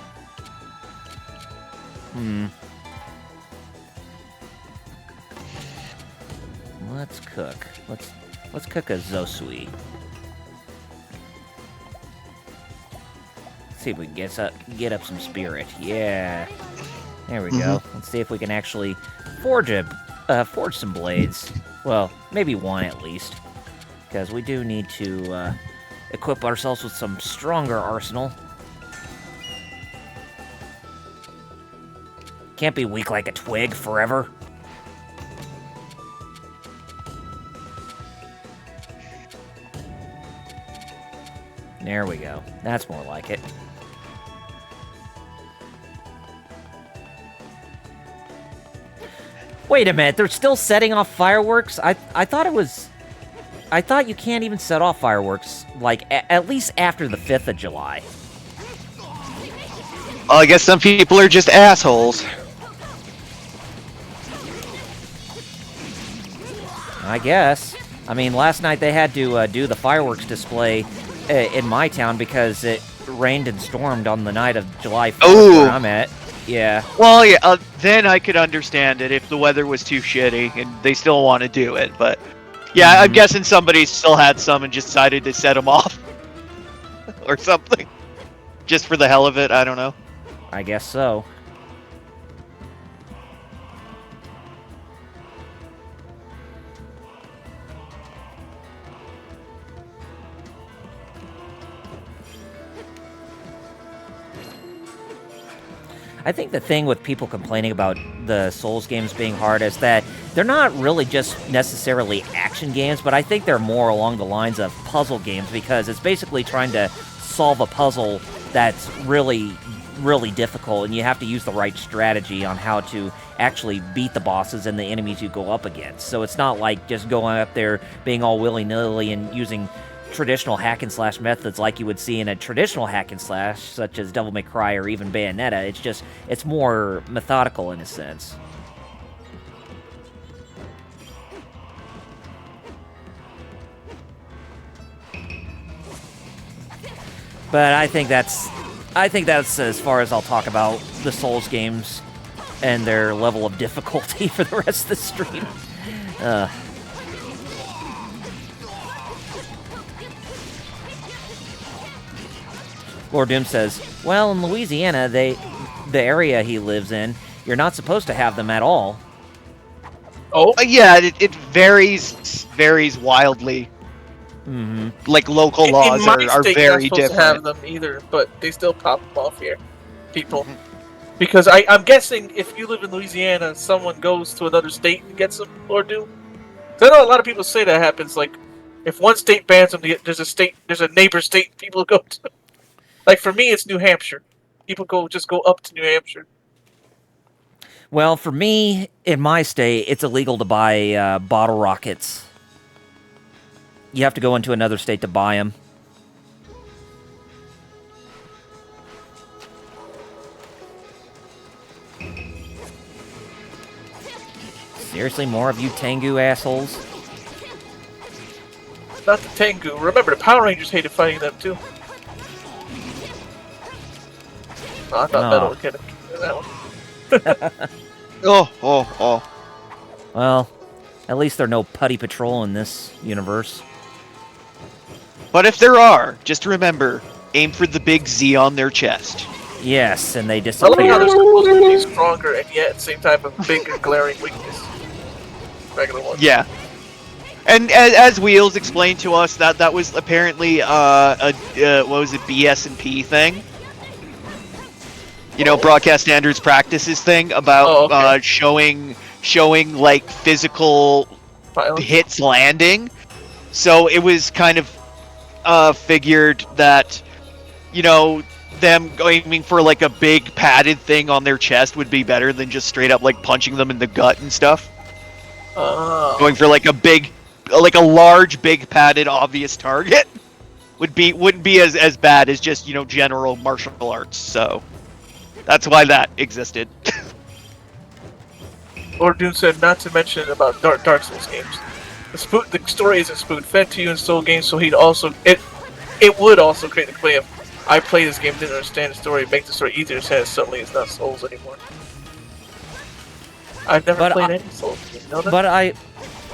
Let's cook. Let's cook a Zosui. See if we can get up some spirit. Yeah. There we go. Let's see if we can actually forge some blades. Well, maybe one at least, because we do need to equip ourselves with some stronger arsenal. Can't be weak like a twig forever. There we go. That's more like it. Wait a minute, they're still setting off fireworks? I thought it was... I thought you can't even set off fireworks, like, at least after the 5th of July. Well, I guess some people are just assholes. I guess. I mean, last night they had to do the fireworks display in my town because it rained and stormed on the night of July 4th where I'm at. Yeah. Well, yeah, then I could understand it if the weather was too shitty and they still want to do it, but... Yeah, I'm guessing somebody still had some and just decided to set them off. Or something. Just for the hell of it, I don't know. I guess so. I think the thing with people complaining about the Souls games being hard is that they're not really just necessarily action games, but I think they're more along the lines of puzzle games because it's basically trying to solve a puzzle that's really really difficult, and you have to use the right strategy on how to actually beat the bosses and the enemies you go up against. So it's not like just going up there being all willy-nilly and using traditional hack and slash methods like you would see in a traditional hack and slash, such as Devil May Cry or even Bayonetta. It's more methodical in a sense. But I think that's as far as I'll talk about the Souls games and their level of difficulty for the rest of the stream. Lord Doom says, well, in Louisiana, the area he lives in, you're not supposed to have them at all. Oh, Yeah, it varies wildly. Mm-hmm. Like, local laws in my are state, very you're not supposed different. to have them either, but they still pop them off here, people. Because I'm guessing if you live in Louisiana, someone goes to another state and gets them, Lord Doom. 'Cause I know a lot of people say that happens. Like, if one state bans them, there's a neighbor state people go to. Like for me, it's New Hampshire. People just go up to New Hampshire. Well, for me, in my state, it's illegal to buy bottle rockets. You have to go into another state to buy them. Seriously, more of you Tengu assholes? Not the Tengu. Remember, the Power Rangers hated fighting them too. Oh, I thought Metal would get that one. Oh. Well, at least there are no Putty Patrol in this universe. But if there are, just remember, aim for the big Z on their chest. Yes, and they I love disappear. how they're supposed to be stronger and yet at the same time a bigger glaring weakness. Regular ones. Yeah. And as Wheels explained to us, that was apparently a what was it, BS&P thing? You know, broadcast standards practices thing about showing like physical Violence. hits landing. So it was kind of figured that, you know, them aiming for like a big padded thing on their chest would be better than just straight up like punching them in the gut and stuff. Going for like a large, big padded, obvious target wouldn't be as bad as just, you know, general martial arts. So that's why that existed. Lord Doom said not to mention about Dark Souls games. The story isn't spoon-fed to you in Soul games, so it would also create the claim of I played this game, didn't understand the story, make the story easier, says suddenly it's not Souls anymore. I've never played any Souls game, you know that?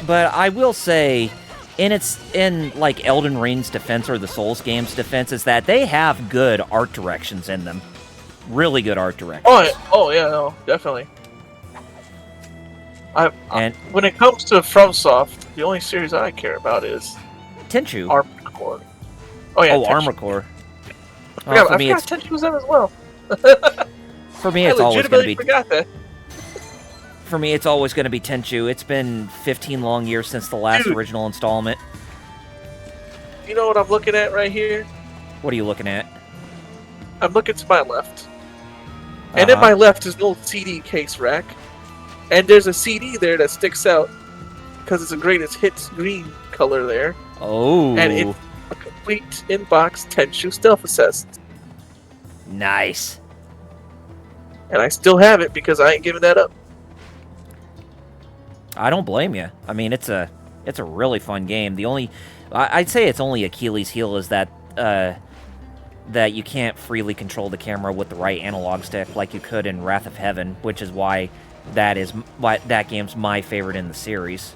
But I will say, in like Elden Ring's defense or the Souls games' defense, is that they have good art directions in them, really good art directions. Oh yeah, no, definitely. And when it comes to FromSoft, the only series I care about is Tenchu. Armored Core. Oh yeah, Tenchu. Armored Core. I forgot Tenchu was that as well. For me, I it's always going to be. forgot that. For me, it's always going to be Tenchu. It's been 15 long years since the last original installment. You know what I'm looking at right here? What are you looking at? I'm looking to my left. And in my left is an old CD case rack. And there's a CD there that sticks out because it's a greatest hits green color there. Oh. And it's a complete in-box Tenchu Stealth Assassin. Nice. And I still have it because I ain't giving that up. I don't blame you. I mean, it's a really fun game. I'd say its only Achilles heel is that that you can't freely control the camera with the right analog stick like you could in Wrath of Heaven, which is why that game's my favorite in the series.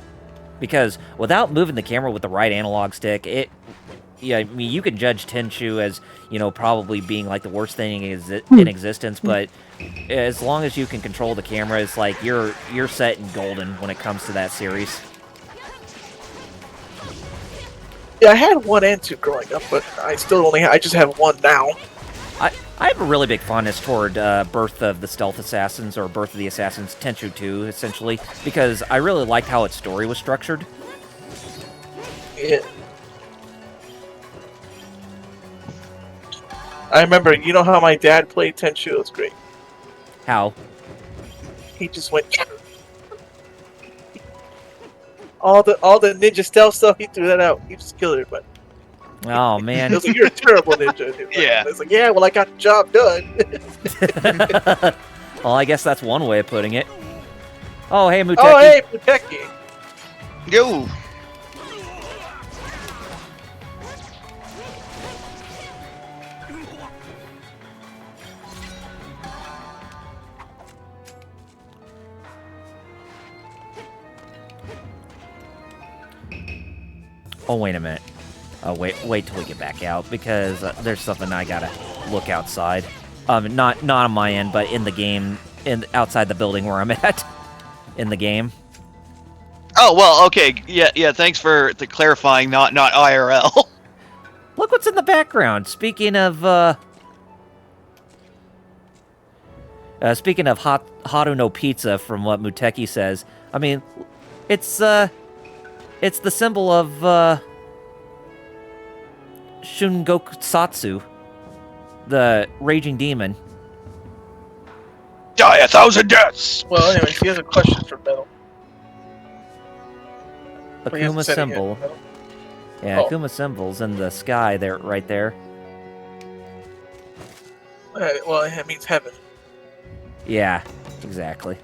Because without moving the camera with the right analog stick, I mean, you can judge Tenchu as, you know, probably being like the worst thing in existence, but as long as you can control the camera, it's like you're set in golden when it comes to that series. Yeah, I had 1 and 2 growing up, but I just have 1 now. I have a really big fondness toward Birth of the Stealth Assassins, or Birth of the Assassins, Tenchu 2, essentially, because I really liked how its story was structured. Yeah. I remember, you know how my dad played Tenchu? It was great. How? He just went. All the ninja stealth stuff, he threw that out. He just killed everybody. Oh It man. was like, you're a terrible ninja. Yeah. It's like, yeah, well, I got the job done. Well, I guess that's one way of putting it. Oh, hey, Muteki. Oh, hey, Muteki. Yo. Oh, wait a minute. Oh, wait till we get back out, because there's something I gotta look outside. Not on my end, but in the game, outside the building where I'm at, in the game. Oh well, okay, yeah. Thanks for clarifying. Not IRL. Look what's in the background. Speaking of Haru no Pizza, from what Muteki says, I mean, it's the symbol of Shungokusatsu, the raging demon. Die 1,000 deaths. Well, anyways, he has a question for Metal. He hasn't Akuma said it yet, symbol. Metal. Yeah, Oh. Akuma symbol's in the sky there, right there. Well, it means heaven. Yeah, exactly.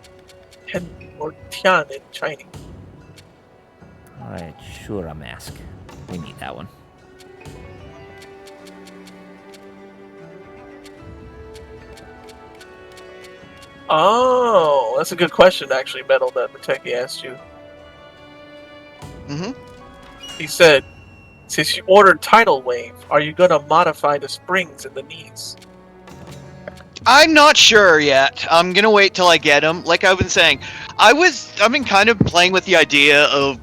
Hen or Tian in Chinese. Alright, Shura mask. We need that one. Oh, that's a good question, actually, Metal, that Muteki asked you. Mm-hmm. He said, since you ordered Tidal Wave, are you going to modify the springs and the knees? I'm not sure yet. I'm gonna wait till I get them. Like I've been saying, I've been kind of playing with the idea of,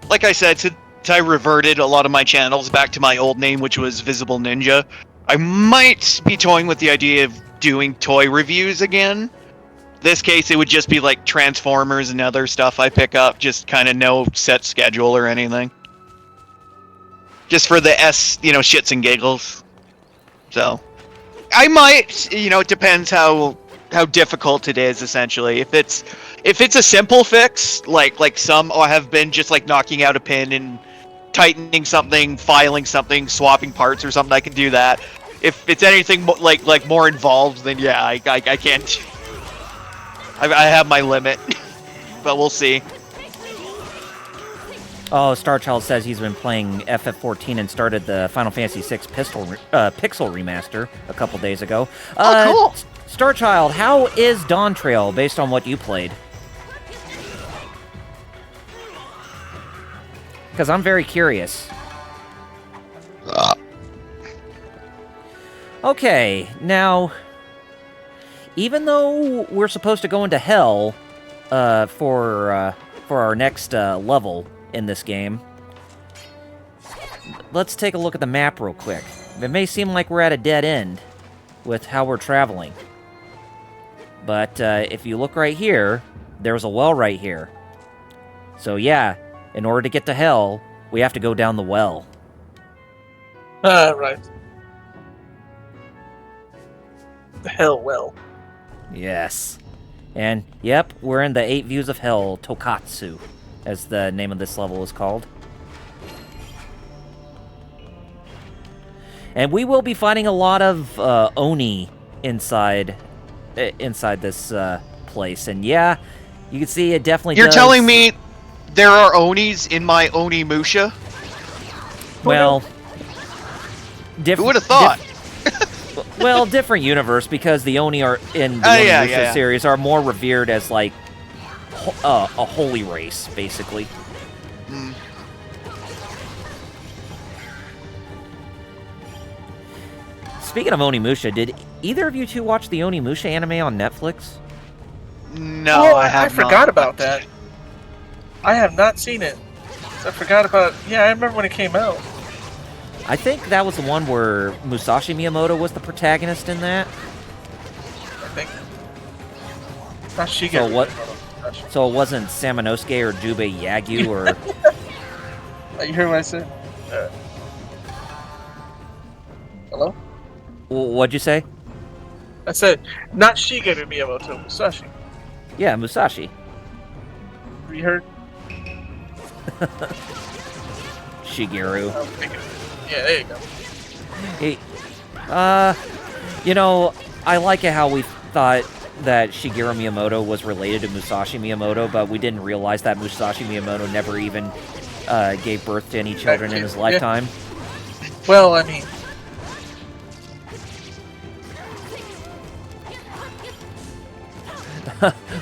like I said, since I reverted a lot of my channels back to my old name, which was Visible Ninja, I might be toying with the idea of doing toy reviews again. This case, it would just be like Transformers and other stuff I pick up, just kind of no set schedule or anything. Just for the shits and giggles. So, I might, it depends how difficult it is, essentially. If it's a simple fix, like some have been just like knocking out a pin and tightening something, filing something, swapping parts or something, I can do that. If it's anything like more involved, then yeah, I can't. I have my limit, but we'll see. Oh, Starchild says he's been playing FF14 and started the Final Fantasy VI Pixel remaster a couple days ago. Oh, cool! Starchild, how is Dawn Trail based on what you played? Because I'm very curious. Okay, now, even though we're supposed to go into hell for our next level in this game, let's take a look at the map real quick. It may seem like we're at a dead end with how we're traveling, but if you look right here, there's a well right here. So yeah, in order to get to hell, we have to go down the well. Right. The hell well. Yes. And, yep, we're in the 8 Views of Hell, Tokatsu, as the name of this level is called. And we will be fighting a lot of Oni inside this place. And yeah, you can see it definitely You're does... telling me there are Onis in my Onimusha? Well... Who would have thought? Well, different universe, because the Oni are in the Onimusha series are more revered as, like, a holy race, basically. Mm. Speaking of Onimusha, did either of you two watch the Onimusha anime on Netflix? No, I have I forgot not. about that. I have not seen it. I forgot about... Yeah, I remember when it came out. I think that was the one where Musashi Miyamoto was the protagonist in that. I think. Not Shigeru. So what- Miyamoto. So it wasn't Samanosuke or Jubei Yagyu or... You heard what I said? Hello? What'd you say? I said, not Shigeru Miyamoto, Musashi. Yeah, Musashi. You heard? Shigeru. I'm thinking. Yeah, there you go. He, you know, I like it how we thought that Shigeru Miyamoto was related to Musashi Miyamoto, but we didn't realize that Musashi Miyamoto never even gave birth to any children in his lifetime. Well, I mean,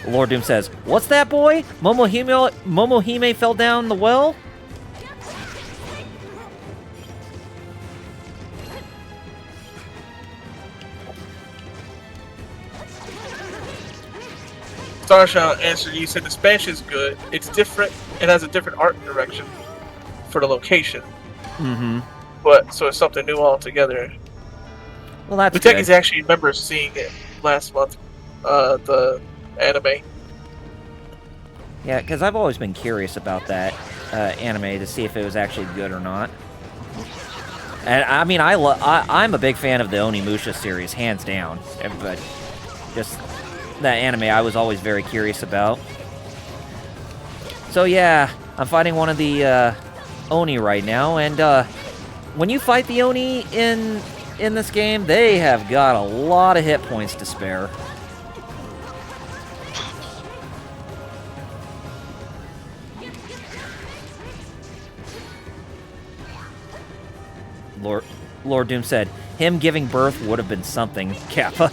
Lord Doom says, "What's that, boy? Momohime fell down the well?" Starshaw answered, you said the Spanish is good. It's different. It has a different art direction for the location. Mm-hmm. But, so it's something new altogether. Well, that's Muteki's good. actually remember seeing it last month, the anime. Yeah, because I've always been curious about that anime to see if it was actually good or not. And I mean, I'm a big fan of the Onimusha series, hands down. But just that anime, I was always very curious about. So yeah, I'm fighting one of the Oni right now, and when you fight the Oni in this game, they have got a lot of hit points to spare. Lord Doom said, him giving birth would have been something, Kappa.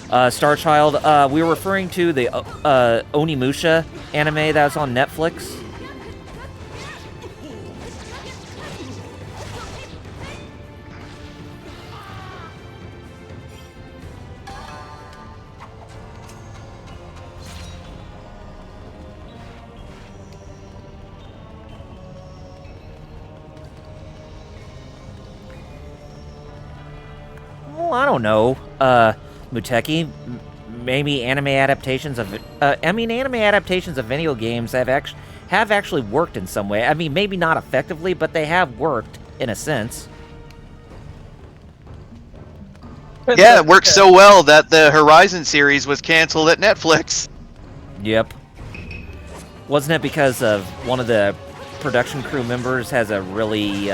Starchild, we were referring to the Onimusha anime that was on Netflix. Well, I don't know, Muteki. Maybe anime adaptations of anime adaptations of video games have actually worked in some way. I mean, maybe not effectively, but they have worked in a sense. Yeah, it worked so well that the Horizon series was canceled at Netflix. Yep. Wasn't it because of one of the production crew members has a really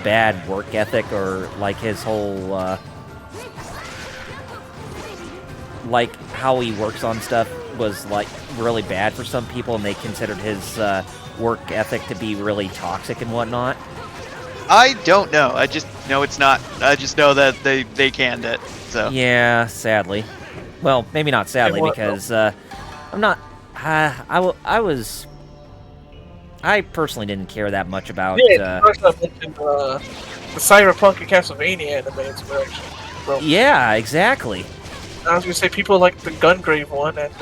bad work ethic, or like his whole like how he works on stuff was like really bad for some people, and they considered his work ethic to be really toxic and whatnot? I don't know. I just know it's not. I just know that they canned it. So Yeah, sadly. Well, maybe not sadly, because I'm not. I personally didn't care that much about. Yeah, first I mentioned the Cyberpunk and Castlevania anime inspiration. So, Yeah, exactly. I was gonna say people like the Gungrave one, and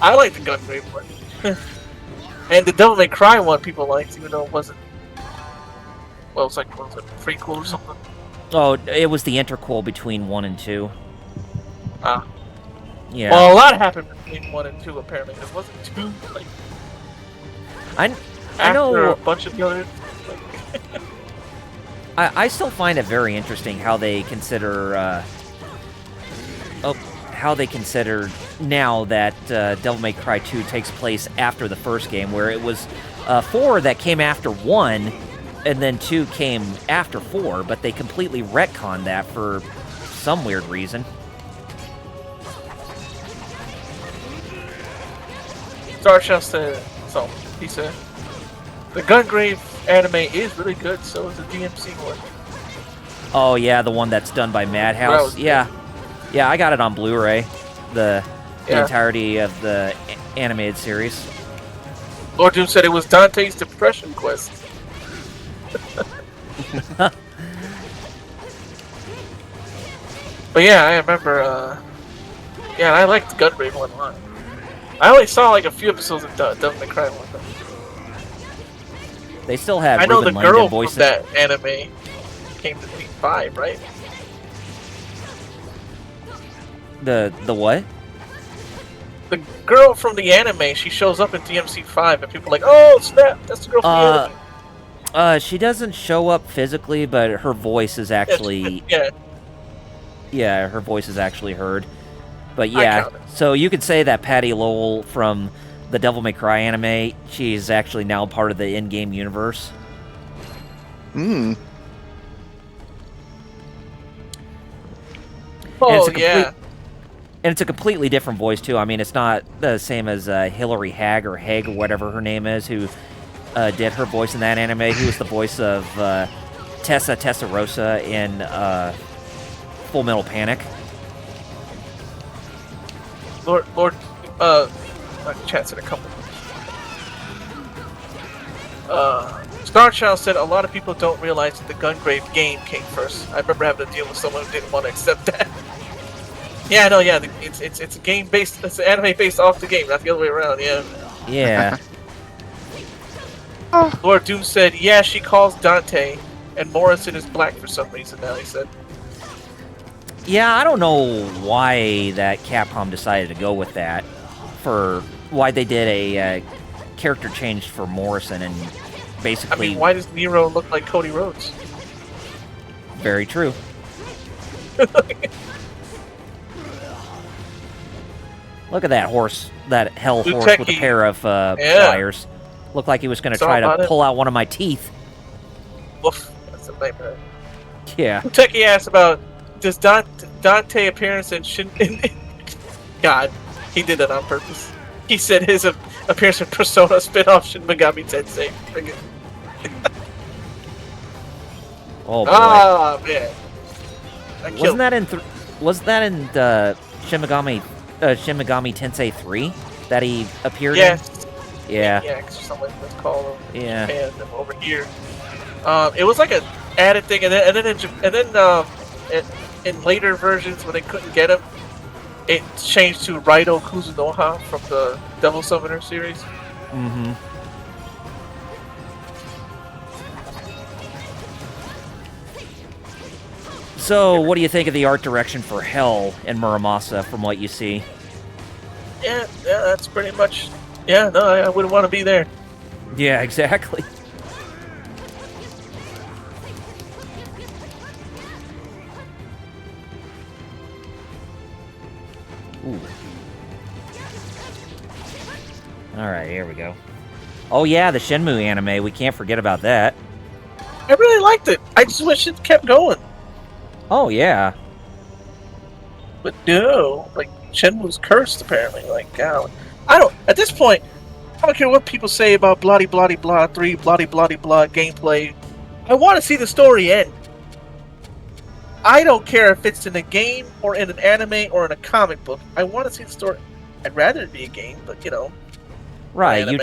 I like the Gungrave one. And the Devil May Cry one people liked, even though it wasn't. Well, it's like, what was it, prequel or something? Oh, it was the interquel between 1 and 2. Ah. Yeah. Well, a lot happened between 1 and 2, apparently. There wasn't 2, like, I after know. a bunch of the others. I still find it very interesting how they consider. How they consider now that Devil May Cry 2 takes place after the first game, where it was 4 that came after 1, and then 2 came after 4, but they completely retconned that for some weird reason. Starshell said, so, he said, the Gungrave anime is really good, so is the DMC one. Oh yeah, the one that's done by Madhouse. Yeah, yeah, I got it on Blu-ray. The entirety of the animated series. Lord Doom said it was Dante's Depression Quest. But yeah, I remember, yeah, I liked the Gungrave one a lot. I only saw like a few episodes of Devil May Cry one. They still have I know Ruben the Langdon girl voices. from that anime came to P5, right? The what? The girl from the anime, she shows up in DMC5, and people are like, oh snap, that's the girl from the anime. She doesn't show up physically, but her voice is actually her voice is actually heard. But yeah, so you could say that Patty Lowell from the Devil May Cry anime, she's actually now part of the in-game universe. Hmm. Oh, yeah. And it's a completely different voice, too. I mean, it's not the same as Hilary Hagg or Haig or whatever her name is, who did her voice in that anime, who was the voice of Tessarossa in Full Metal Panic. Lord, chat's in a couple. Starchild said a lot of people don't realize that the Gungrave game came first. I remember having to deal with someone who didn't want to accept that. Yeah, no, yeah, it's a game based, it's an anime based off the game, not the other way around. Yeah. Yeah. Lord Doom said, yeah, she calls Dante, and Morrison is black for some reason now. He said. Yeah, I don't know why that Capcom decided to go with that. For why they did a character change for Morrison and basically. I mean, why does Nero look like Cody Rhodes? Very true. Look at that horse, that hell horse with a pair of pliers. Looked like he was going to try to pull out one of my teeth. Woof, that's a nightmare. Yeah. Techie asked about, does Dante appearance in Shin... God, he did that on purpose. He said his appearance in Persona spin-off Shin Megami Tensei. Oh boy. Ah, man. Wasn't that in Shin Megami Tensei 3 that he appeared in? Yeah. Yeah, because something like that's called over in Yeah. Japan over here. It was like an added thing, and then in later versions when they couldn't get him, it changed to Raido Kuzunoha from the Devil Summoner series. Mm-hmm. So, what do you think of the art direction for Hell and Muramasa from what you see? Yeah, that's pretty much. Yeah, no, I wouldn't want to be there. Yeah, exactly. Ooh. Alright, here we go. Oh yeah, the Shenmue anime, we can't forget about that. I really liked it. I just wish it kept going. Oh yeah. But no, like, Shenmue's cursed apparently. Like, God. At this point, I don't care what people say about bloody bloody blah 3, bloody bloody blah gameplay. I want to see the story end. I don't care if it's in a game or in an anime or in a comic book. I want to see the story. I'd rather it be a game, but you know. Right, anime,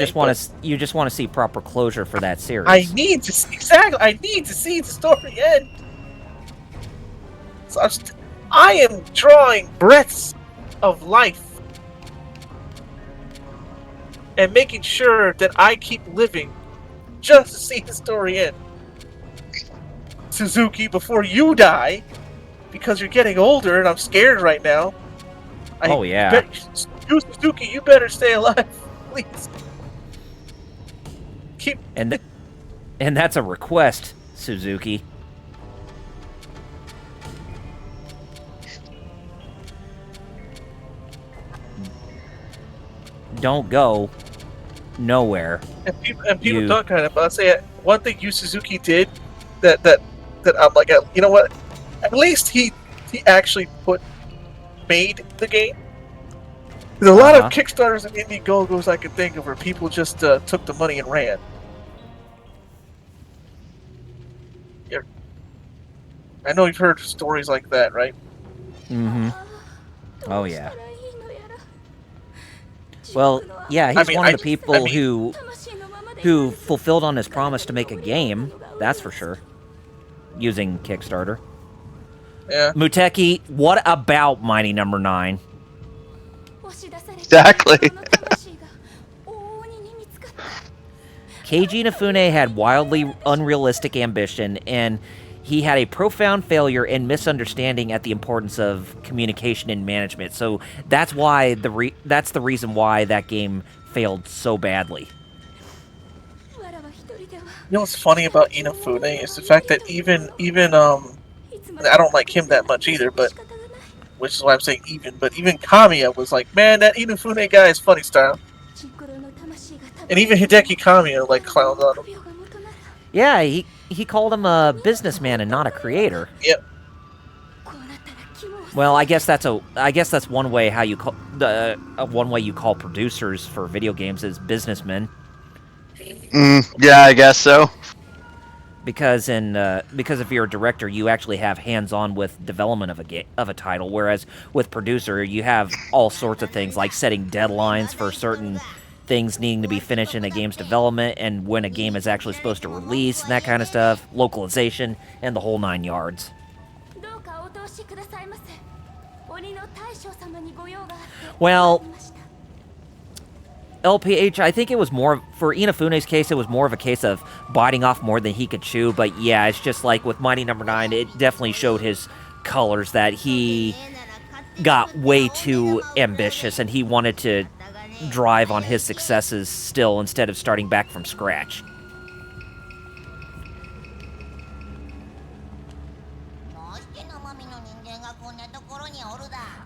you just want to see proper closure for that series. I need to see the story end. So I am drawing breaths of life and making sure that I keep living just to see the story end. Suzuki, before you die, because you're getting older and I'm scared right now. Oh yeah. Suzuki, you better stay alive, please. And that's a request, Suzuki. Don't go nowhere. And people talk kind of. I'll say one thing Yu Suzuki did that I'm like, you know what? At least he actually made the game. There's a lot of Kickstarters and Indiegogos I can think of where people just took the money and ran. I know you've heard stories like that, right? Mm-hmm. Oh yeah. Well, yeah, he's one of the people who fulfilled on his promise to make a game. That's for sure. Using Kickstarter. Yeah. Muteki, what about Mighty Number 9? Exactly. Keiji Inafune had wildly unrealistic ambition, and he had a profound failure in misunderstanding at the importance of communication and management. So that's why that's the reason why that game failed so badly. You know what's funny about Inafune is the fact that even I don't like him that much either, but which is why I'm saying even. But even Kamiya was like, man, that Inafune guy is funny style, and even Hideki Kamiya like clowned on him. Yeah, he called him a businessman and not a creator. Yep. Well, I guess that's one way how you call one way you call producers for video games is businessmen. Yeah, I guess so. Because if you're a director, you actually have hands-on with development of a title, whereas with producer, you have all sorts of things like setting deadlines for certain things needing to be finished in a game's development, and when a game is actually supposed to release, and that kind of stuff, localization, and the whole 9 yards. Well, LPH, I think it was more, for Inafune's case, it was more of a case of biting off more than he could chew, but yeah, it's just like with Mighty No. 9, it definitely showed his colors that he got way too ambitious and he wanted to drive on his successes still instead of starting back from scratch.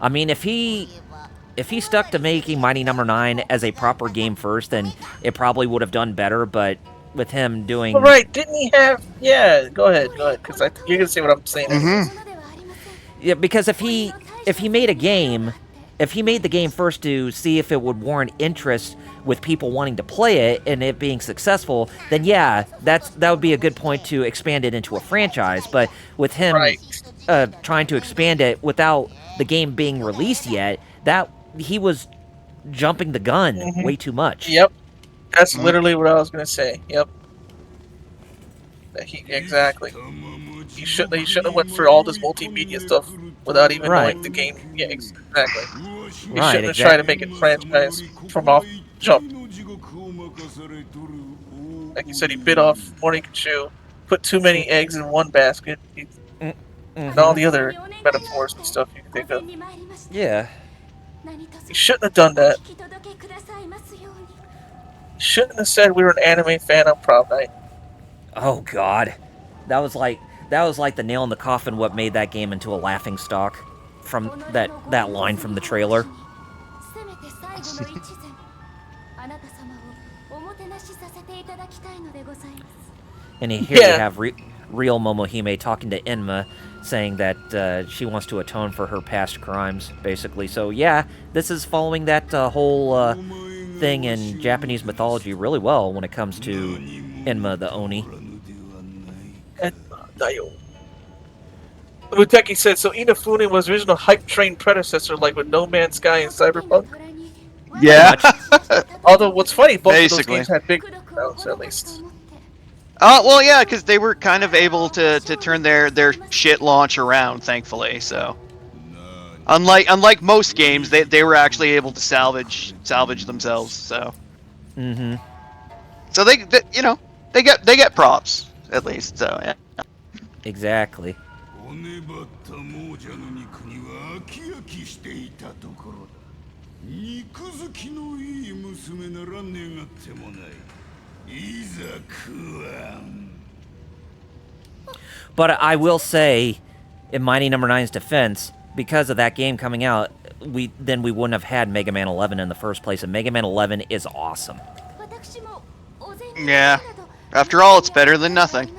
I mean, if he stuck to making Mighty No. 9 as a proper game first, then it probably would have done better, but with him doing... Well, right, didn't he have... Yeah, go ahead, because you're going to say what I'm saying. Yeah, because if he made a game... If he made the game first to see if it would warrant interest with people wanting to play it and it being successful, then yeah, that would be a good point to expand it into a franchise. But with him trying to expand it without the game being released yet, that he was jumping the gun way too much. Yep, that's literally what I was gonna say. Yep, exactly. He shouldn't have went for all this multimedia stuff without even knowing the game. Yeah, exactly. He shouldn't have tried to make it franchise from off jump. Like you said, he bit off more than he could chew. Put too many eggs in one basket. And all the other metaphors and stuff you can think of. Yeah. He shouldn't have done that. Shouldn't have said we were an anime fan on prom night. Oh God, that was like the nail in the coffin. What made that game into a laughingstock from that line from the trailer. And here we have real Momohime talking to Enma, saying that she wants to atone for her past crimes, basically. So yeah, this is following that whole thing in Japanese mythology really well when it comes to Enma the Oni. Muteki said, so Inafune was original hype train predecessor, like with No Man's Sky and Cyberpunk? Yeah. Although, what's funny, both of those games had big crowds, at least. Well, yeah, because they were kind of able to turn their shit launch around, thankfully. So, unlike most games, they were actually able to salvage themselves. So, so they get props at least. So yeah. Exactly. But I will say, in Mighty No. 9's defense, because of that game coming out, we wouldn't have had Mega Man 11 in the first place, and Mega Man 11 is awesome. Yeah. After all, it's better than nothing.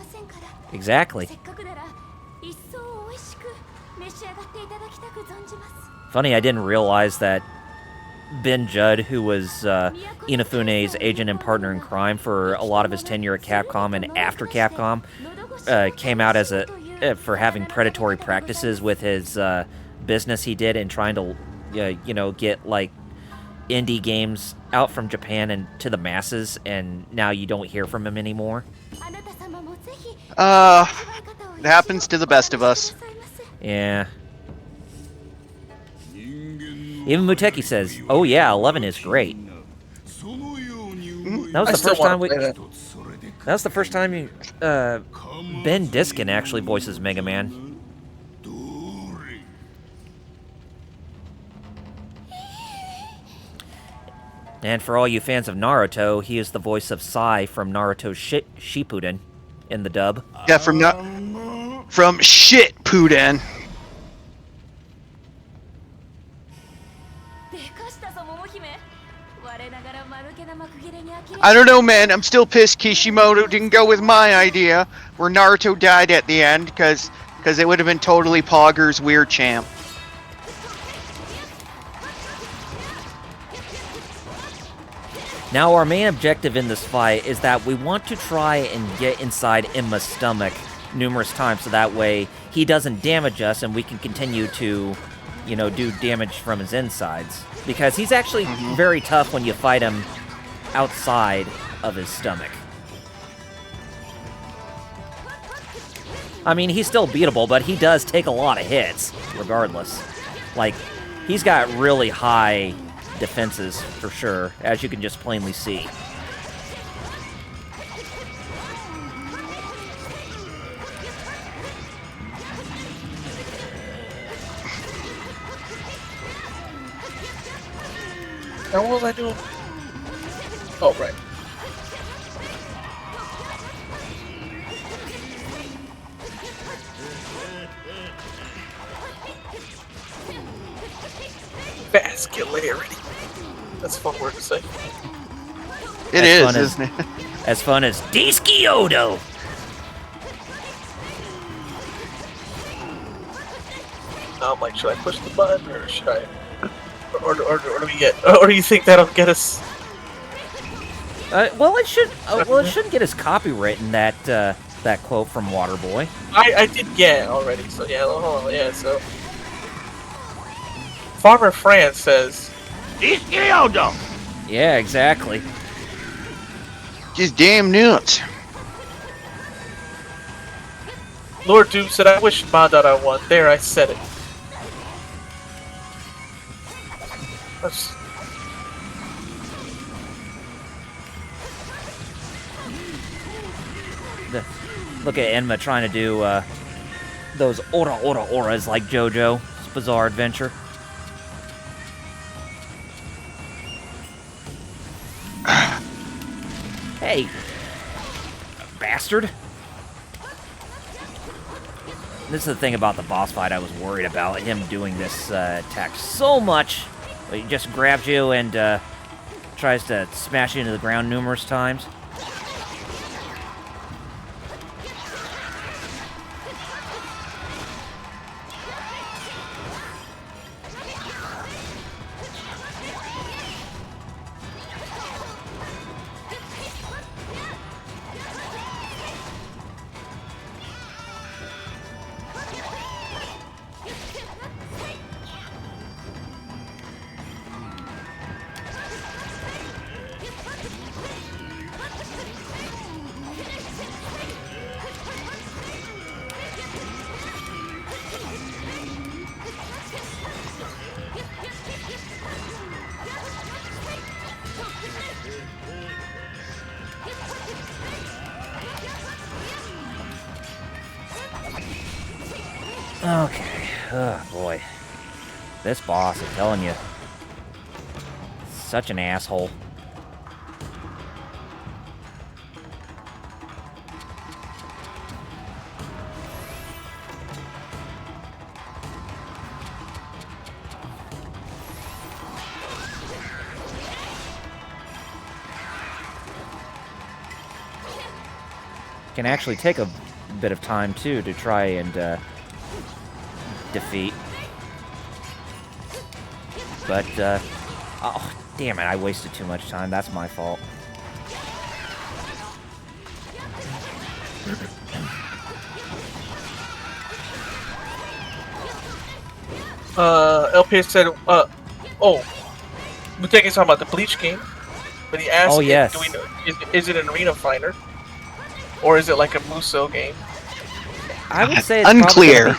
Exactly. Funny, I didn't realize that Ben Judd, who was Inafune's agent and partner in crime for a lot of his tenure at Capcom and after Capcom, came out as for having predatory practices with his business he did and trying to, get like indie games out from Japan and to the masses, and now you don't hear from him anymore. It happens to the best of us. Yeah. Even Muteki says, "Oh yeah, 11 is great." That was the first time That was the first time Ben Diskin actually voices Mega Man. And for all you fans of Naruto, he is the voice of Sai from Naruto Shippuden in the dub. Yeah, from shit Puden. I don't know, man. I'm still pissed Kishimoto didn't go with my idea, where Naruto died at the end, because it would have been totally Pogger's weird champ. Now, our main objective in this fight is that we want to try and get inside Imma's stomach numerous times, so that way he doesn't damage us and we can continue to, do damage from his insides. Because he's actually very tough when you fight him outside of his stomach. I mean, he's still beatable, but he does take a lot of hits, regardless. Like, he's got really high defenses, for sure, as you can just plainly see. Now, what was I doing? Oh, right. Vascularity. That's a fun word to say. It is, isn't it? As fun as Diskiodo! I'm like, should I push the button or should I? Or do we get? Or do you think that'll get us? Well, it should. Well, it shouldn't get us copywritten. That quote from Waterboy. I did get it already. So yeah, hold on, yeah. So Farmer Fran says, Ischiodo! Yeah, exactly. Just damn nuts. Lord Doom said, I wish Madara won. There, I said it. That's... Look at Enma trying to do those auras like JoJo's Bizarre Adventure. Hey, bastard. This is the thing about the boss fight I was worried about, him doing this attack so much. He just grabs you and tries to smash you into the ground numerous times. Okay, oh boy. This boss, I'm telling you, such an asshole. Can actually take a bit of time too to try and defeat. But, oh, damn it, I wasted too much time. That's my fault. LP said, oh, we think he's talking about the Bleach game, but he asked, Oh, yes. do we know, is it an arena fighter, or is it like a Muso game? I would say it's unclear.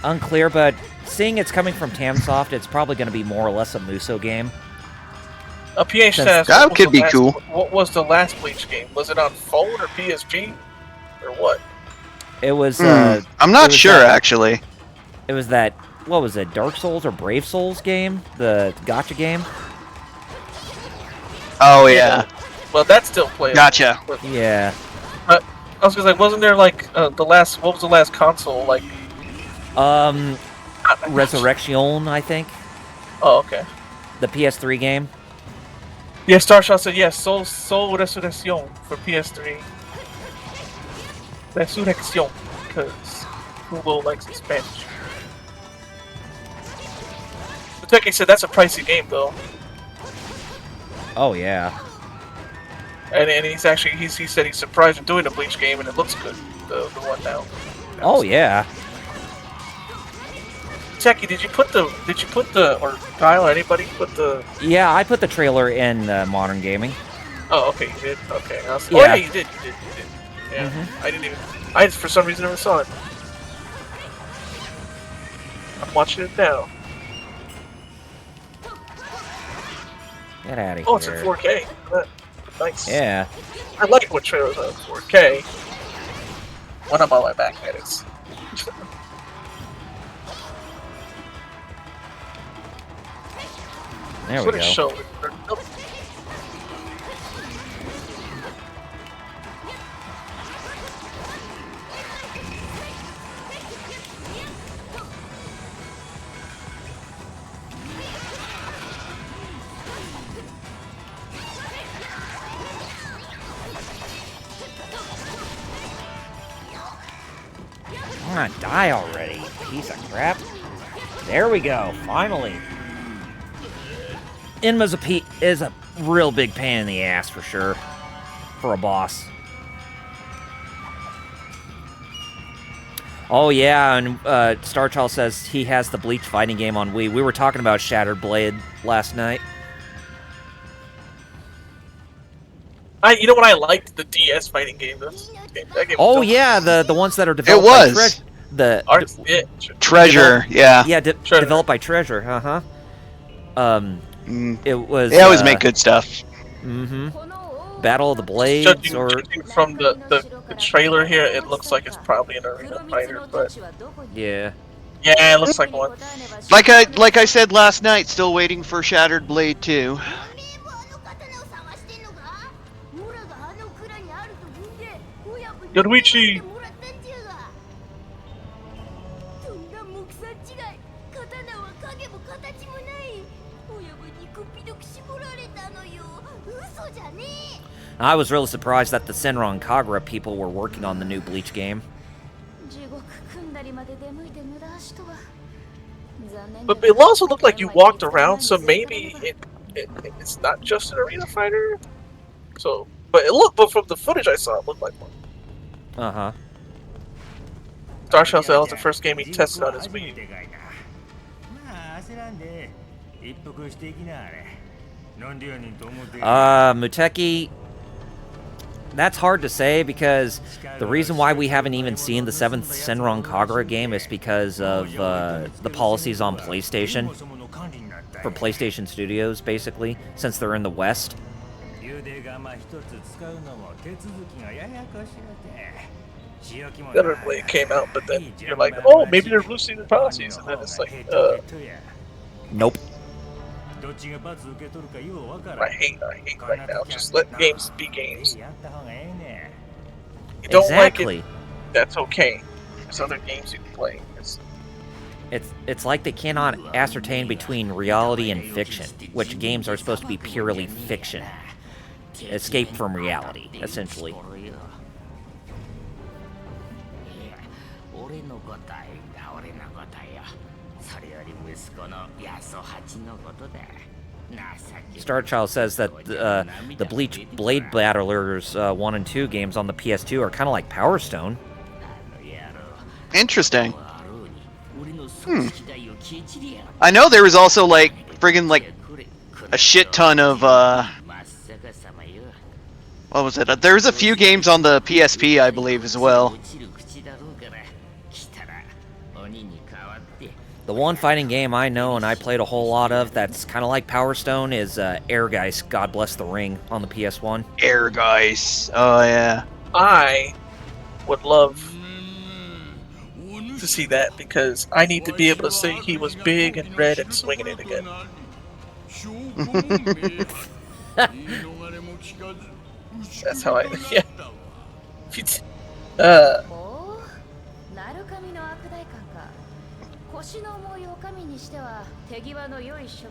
Unclear, but seeing it's coming from Tamsoft, it's probably going to be more or less a Muso game. PH says, that could be cool. What was the last Bleach game? Was it on phone or PSP, or what? It was. I'm not sure, actually. It was that. What was it? Dark Souls or Brave Souls game? The gacha game. Oh yeah. Well, that's still playable. Gotcha. But Yeah. I was gonna say, wasn't there like the last? What was the last console like? Resurrection, I think. Oh, okay. The PS3 game. Yeah, Starshot said yes. Soul Resurrection for PS3. Resurrection, because Google likes the Spanish. Teki said that's a pricey game though, Oh yeah. and he's actually he said he's surprised in doing a Bleach game and it looks good. The one now. Oh yeah. Teki, did you put the or Kyle or anybody put the? Yeah, I put the trailer in Modern Gaming. Oh, okay, you did. Okay, oh Yeah. yeah, you did. Yeah, I didn't even. I for some reason never saw it. I'm watching it now. Get out of here. Oh, it's in 4K. Nice. Yeah. I like when trailers are in 4K. When I'm on my back, that is. There we What a go. show. Come on, die already, piece of crap. There we go, finally. Inma's is a real big pain in the ass for sure, for a boss. Oh yeah, and Starchild says he has the Bleach fighting game on Wii. We were talking about Shattered Blade last night. You know what I liked? The DS fighting game. That game Oh was yeah, the ones that are developed was. by the Art, Treasure. Yeah. yeah Treasure. developed by Treasure. It was. They always make good stuff. Battle of the Blades, Judging or from the trailer here, it looks like it's probably an arena fighter, but yeah. yeah, it looks like one. Like I said last night, still waiting for Shattered Blade 2. Yoruichi! I was really surprised that the Senran Kagura people were working on the new Bleach game. But it also looked like you walked around, so maybe it's not just an arena fighter. So, but from the footage I saw, it looked like one. Starshell said it was the first game he tested on his Wii. Muteki, that's hard to say because the reason why we haven't even seen the 7th Senran Kagura game is because of the policies on PlayStation. For PlayStation Studios, basically, since they're in the West. Never really came out, but then you're like, oh, maybe they're loosening the policies, and then it's like, Nope. I hate right now. Just let games be games. You don't Exactly. like it, that's okay. There's other games you can play. It's like they cannot ascertain between reality and fiction, which games are supposed to be purely fiction. Escape from reality, essentially. Starchild says that the Bleach Blade Battlers 1 and 2 games on the PS2 are kind of like Power Stone. Interesting. I know there was also like friggin' like a shit ton of what was it? There was a few games on the PSP, I believe, as well. The one fighting game I know and I played a whole lot of that's kind of like Power Stone is Ehrgeist, God Bless the Ring on the PS1. Ehrgeist. Oh yeah. I would love to see that because I need to be able to say he was big and red and swinging it again. That's how I. Yeah. Uh, おお、なる神の悪代官か。腰の重いお上にしては手際の良い処罰。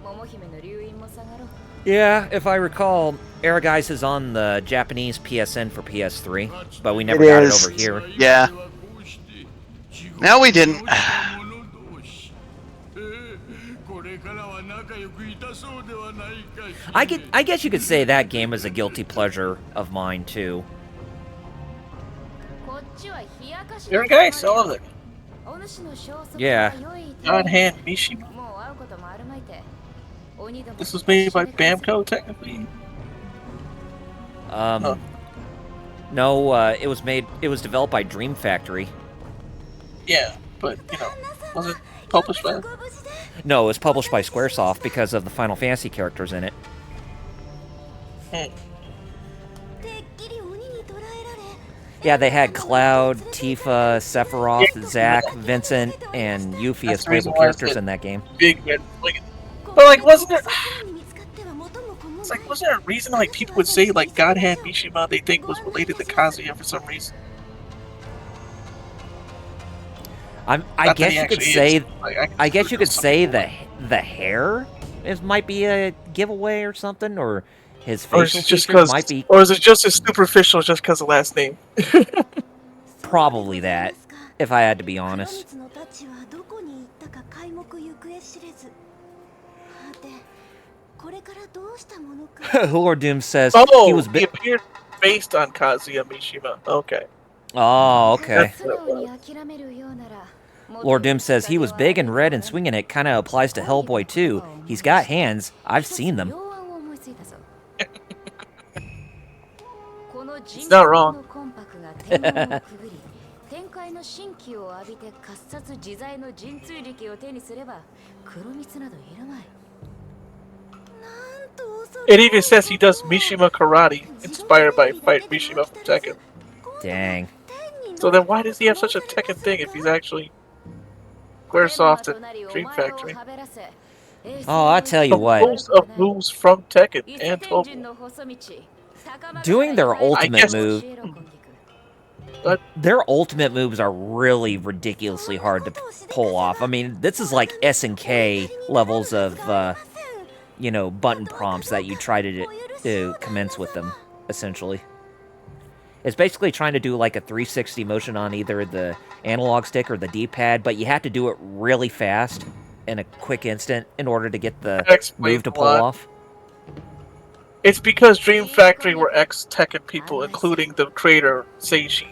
桃姫の留飲も下がろう。 Yeah, if I recall, Araguise is on the Japanese PSN for PS3, but we never It got is. it over here. Yeah. No, we didn't. I guess you could say that game is a guilty pleasure of mine too. こっちは冷やかし You're a guy, so all of it. お主の消息 Yeah. が良い手 God Hand Mishima. もう会うこともあるまいて。鬼ども This was made by Bamco, technically. Um, no, it was developed by Dream Factory. Yeah, but was it published by? No, it was published by Squaresoft because of the Final Fantasy characters in it. Hmm. Yeah, they had Cloud, Tifa, Sephiroth, Zack, Vincent, and Yuffie That's as the reason playable why I characters said- in that game. Big red. But like, wasn't there? It's like, wasn't there a reason like people would say like God Hand Mishima they think was related to Kazuya for some reason? I Not that guess he you could actually say is. Like, I guess you could some say people- the hair might be a giveaway or something, or his Or is facial it just features because? might be Or is it just as superficial just because of last name? probably that, if I had to be honest. 黒光の太刀はどこに行ったか皆目行方知れず。で、これからどうしたものか。 Lord Doom says Oh, he was he appeared based on Kazuya Mishima. Okay. Oh, okay. 素直に諦めるようなら Lord Doom says he was big and red and swinging it kind of applies to Hellboy too. He's got hands. I've seen them. It's not wrong. 天界の神気を浴びて喝殺自在の神追力を手にすれば黒蜜などいるまい。 It even says he does Mishima karate, inspired by Fight Mishima from Tekken. Dang. So then why does he have such a Tekken thing if he's actually Squaresoft and Dream Factory? Oh, I tell you what, Most of moves from Tekken and Tobu. doing their ultimate guess- move, their ultimate moves are really ridiculously hard to pull off. I mean, this is like S&K levels of, button prompts that you try to commence with them, essentially. It's basically trying to do like a 360 motion on either the analog stick or the D-pad, but you have to do it really fast in a quick instant in order to get the Explains move to a pull lot. off. It's because Dream Factory were ex-Tekken people, including the creator Seiji.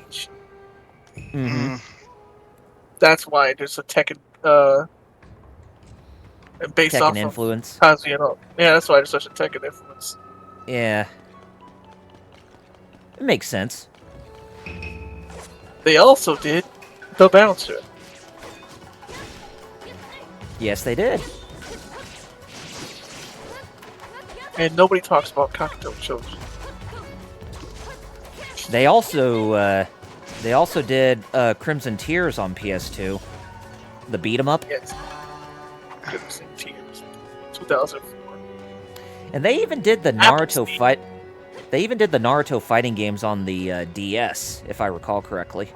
Mm-hmm. That's why there's a Tekken, and based off Tekken influence. of Kazuya. And all. Yeah, that's why there's such a Tekken influence. Yeah. It makes sense. They also did the Bouncer. Yes, they did. And nobody talks about Kakuto Choji. They also did Crimson Tears on PS2. The beat 'em up. Yes. Crimson Tears. 2004. And they even did the Naruto Appleseed. fight. They even did the Naruto fighting games on the DS, if I recall correctly.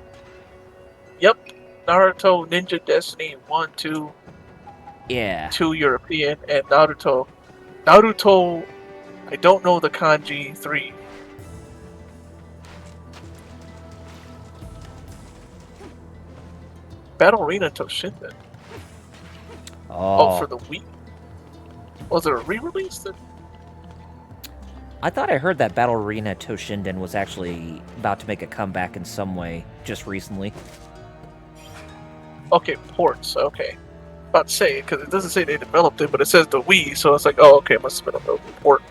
Yep. Naruto Ninja Destiny 1, 2, Yeah. 2 European, and Naruto. Naruto, I don't know the kanji 3. Battle Arena Toshinden. Oh, for the Wii. Was it a re-release? I thought I heard that Battle Arena Toshinden was actually about to make a comeback in some way just recently. Okay, ports. Okay. About to say, because it doesn't say they developed it, but it says the Wii, so it's like, oh, okay, it must have been a port.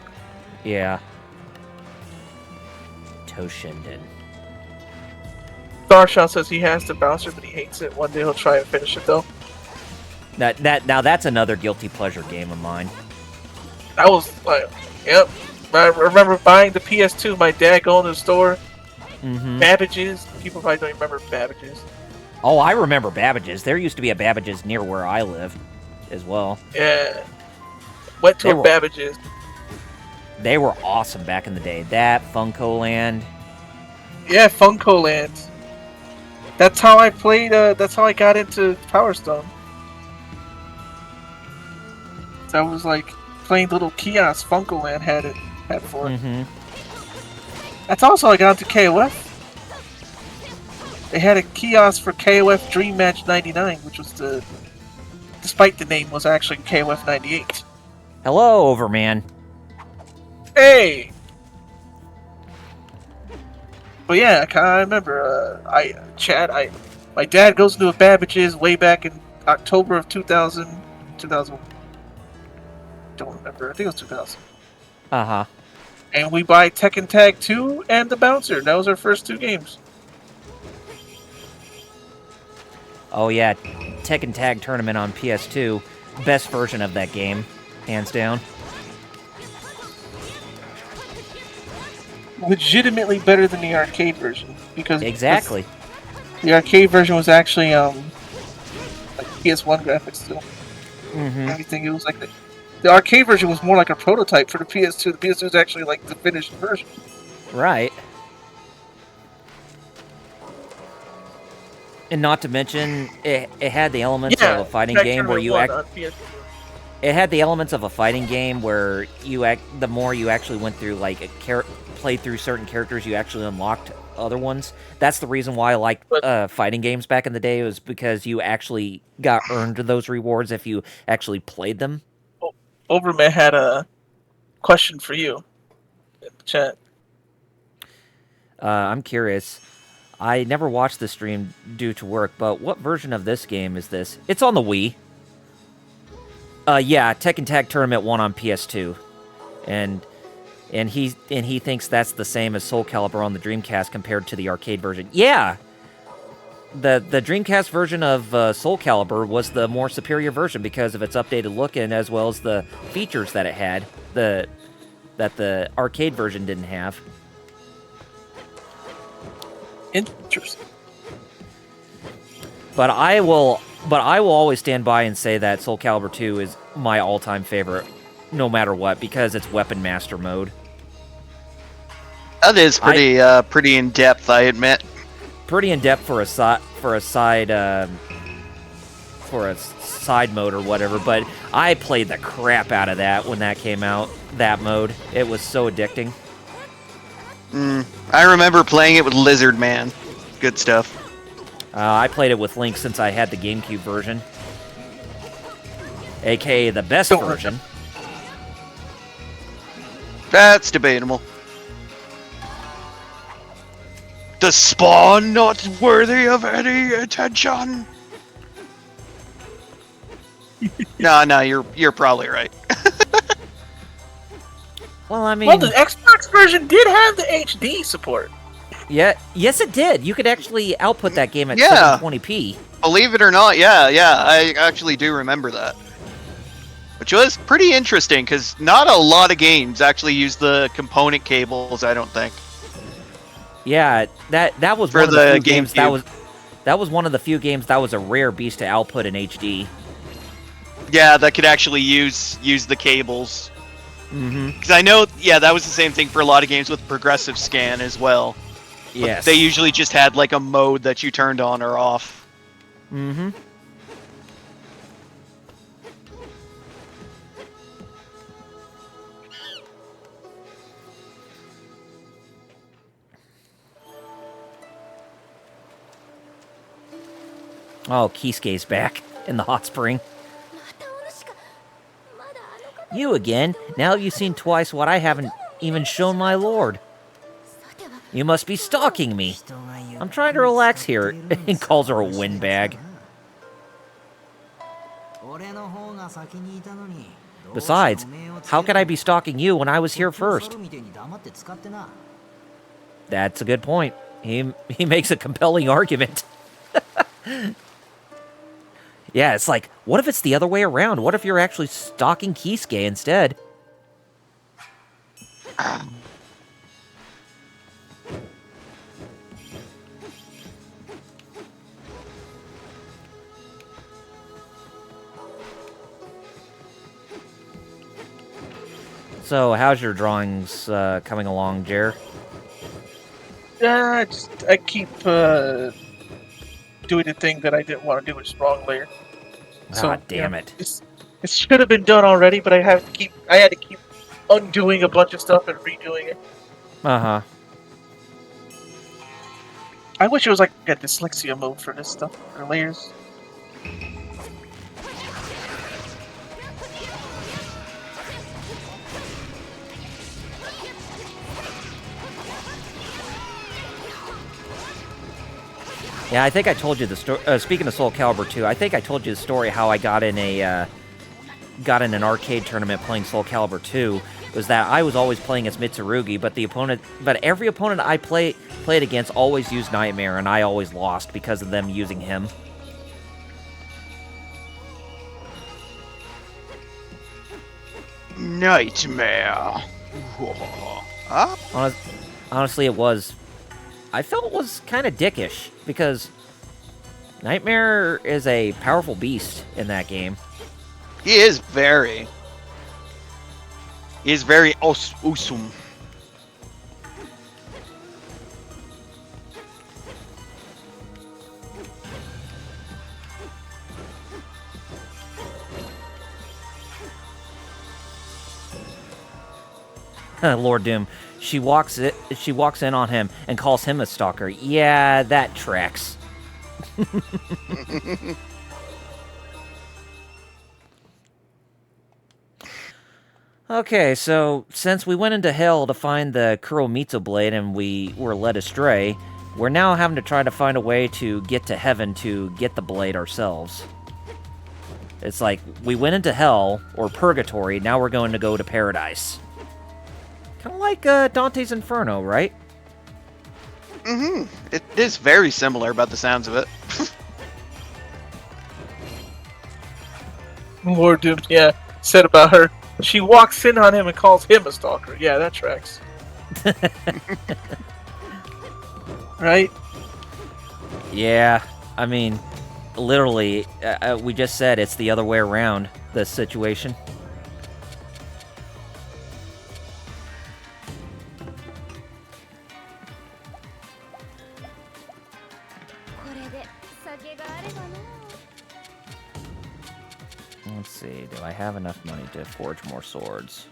Yeah. Toshinden. Starshot says he has the Bouncer, but he hates it. One day he'll try and finish it, though. Now that's another guilty pleasure game of mine. That was like, yep. I remember buying the PS2. My dad going to the store. Mm-hmm. Babbage's. People probably don't remember Babbage's. Oh, I remember Babbage's. There used to be a Babbage's near where I live, as well. Yeah. Went to They a were- Babbage's. They were awesome back in the day. That Funko Land. Yeah, Funko Land. That's how I played. That's how I got into Power Stone. So I was like playing little kiosk. Funko Land had for it. Mm-hmm. That's also how I got into KOF. They had a kiosk for KOF Dream Match 99, which was despite the name, was actually KOF 98. Hello, Overman. Hey! But yeah, I remember, my dad goes into a Babbage's way back in October of 2000, don't remember, I think it was 2000. Uh-huh. And we buy Tekken Tag 2 and The Bouncer. That was our first 2 games. Oh yeah, Tekken Tag Tournament on PS2. Best version of that game, hands down. Legitimately better than the arcade version, because Exactly. the arcade version was actually like PS1 graphics still. Mm-hmm. Everything, it was like the arcade version was more like a prototype for the PS2. The PS2 was actually like the finished version. Right. And not to mention, it had the elements of a fighting game where you it had the elements of a fighting game where the more you actually went through like played through certain characters, you actually unlocked other ones. That's the reason why I liked fighting games back in the day, was because you actually got earned those rewards if you actually played them. Overman had a question for you in the chat. I'm curious. I never watched the stream due to work, but what version of this game is this? It's on the Wii. Yeah, Tekken Tag Tournament 1 on PS2. And he thinks that's the same as Soul Calibur on the Dreamcast compared to the arcade version. Yeah! The Dreamcast version of Soul Calibur was the more superior version because of its updated look and as well as the features that it had that the arcade version didn't have. Interesting. But I will always stand by and say that Soul Calibur 2 is my all-time favorite, no matter what, because it's Weapon Master mode. That is pretty in depth, I admit. Pretty in depth for a side mode or whatever. But I played the crap out of that when that came out. That mode, it was so addicting. I remember playing it with Lizard Man. Good stuff. I played it with Link since I had the GameCube version, aka the best version. That's debatable. The spawn not worthy of any attention. No, you're probably right. Well, I mean, Well, the Xbox version did have the HD support. yeah, yes, it did. You could actually output that game at Yeah. 720p. Believe it or not, yeah, I actually do remember that. Which was pretty interesting, because not a lot of games actually use the component cables, I don't think. Yeah, that was For one of the the few games GameCube. that was one of the few games that was a rare beast to output in HD. Yeah, that could actually use the cables. Mm-hmm. Because I know, yeah, that was the same thing for a lot of games with progressive scan as well. Yes. They usually just had like a mode that you turned on or off. Mm-hmm. Oh, Kisuke's back in the hot spring. またお主かまだあの方 You again? Now you've seen twice what I haven't even shown my lord. さては You must be stalking me. I'm trying to relax here. He calls her a windbag. Besides, how could I be stalking you when I was here first? That's a good point. He makes a compelling argument. Yeah, it's like, what if it's the other way around? What if you're actually stalking Kisuke instead? So, how's your drawings coming along, Jer? I keep doing the thing that I didn't want to do, which is wrong layer. Ah, damn it. It should have been done already, but I had to keep undoing a bunch of stuff and redoing it. Uh-huh. I wish it was like a dyslexia mode for this stuff, for layers. Yeah, I think I told you the story. Speaking of Soul Calibur 2, I think I told you the story how I got in an arcade tournament playing Soul Calibur 2. Was that I was always playing as Mitsurugi, but every opponent I played against always used Nightmare, and I always lost because of them using him. Nightmare. Huh? Honestly, I felt it was kind of dickish, because Nightmare is a powerful beast in that game. He is very. He is very awesome. Lord Doom. She walks in on him and calls him a stalker. Yeah, that tracks. Okay, so since we went into hell to find the Kuromitsu blade and we were led astray, we're now having to try to find a way to get to heaven to get the blade ourselves. It's like, we went into hell, or purgatory, now we're going to go to paradise. Kind of like Dante's Inferno, right? Mm-hmm. It is very similar about the sounds of it. Lord Doom, yeah, said about her. She walks in on him and calls him a stalker. Yeah, that tracks. Right? Yeah, I mean, literally, we just said it's the other way around, this situation. Let's see, do I have enough money to forge more swords?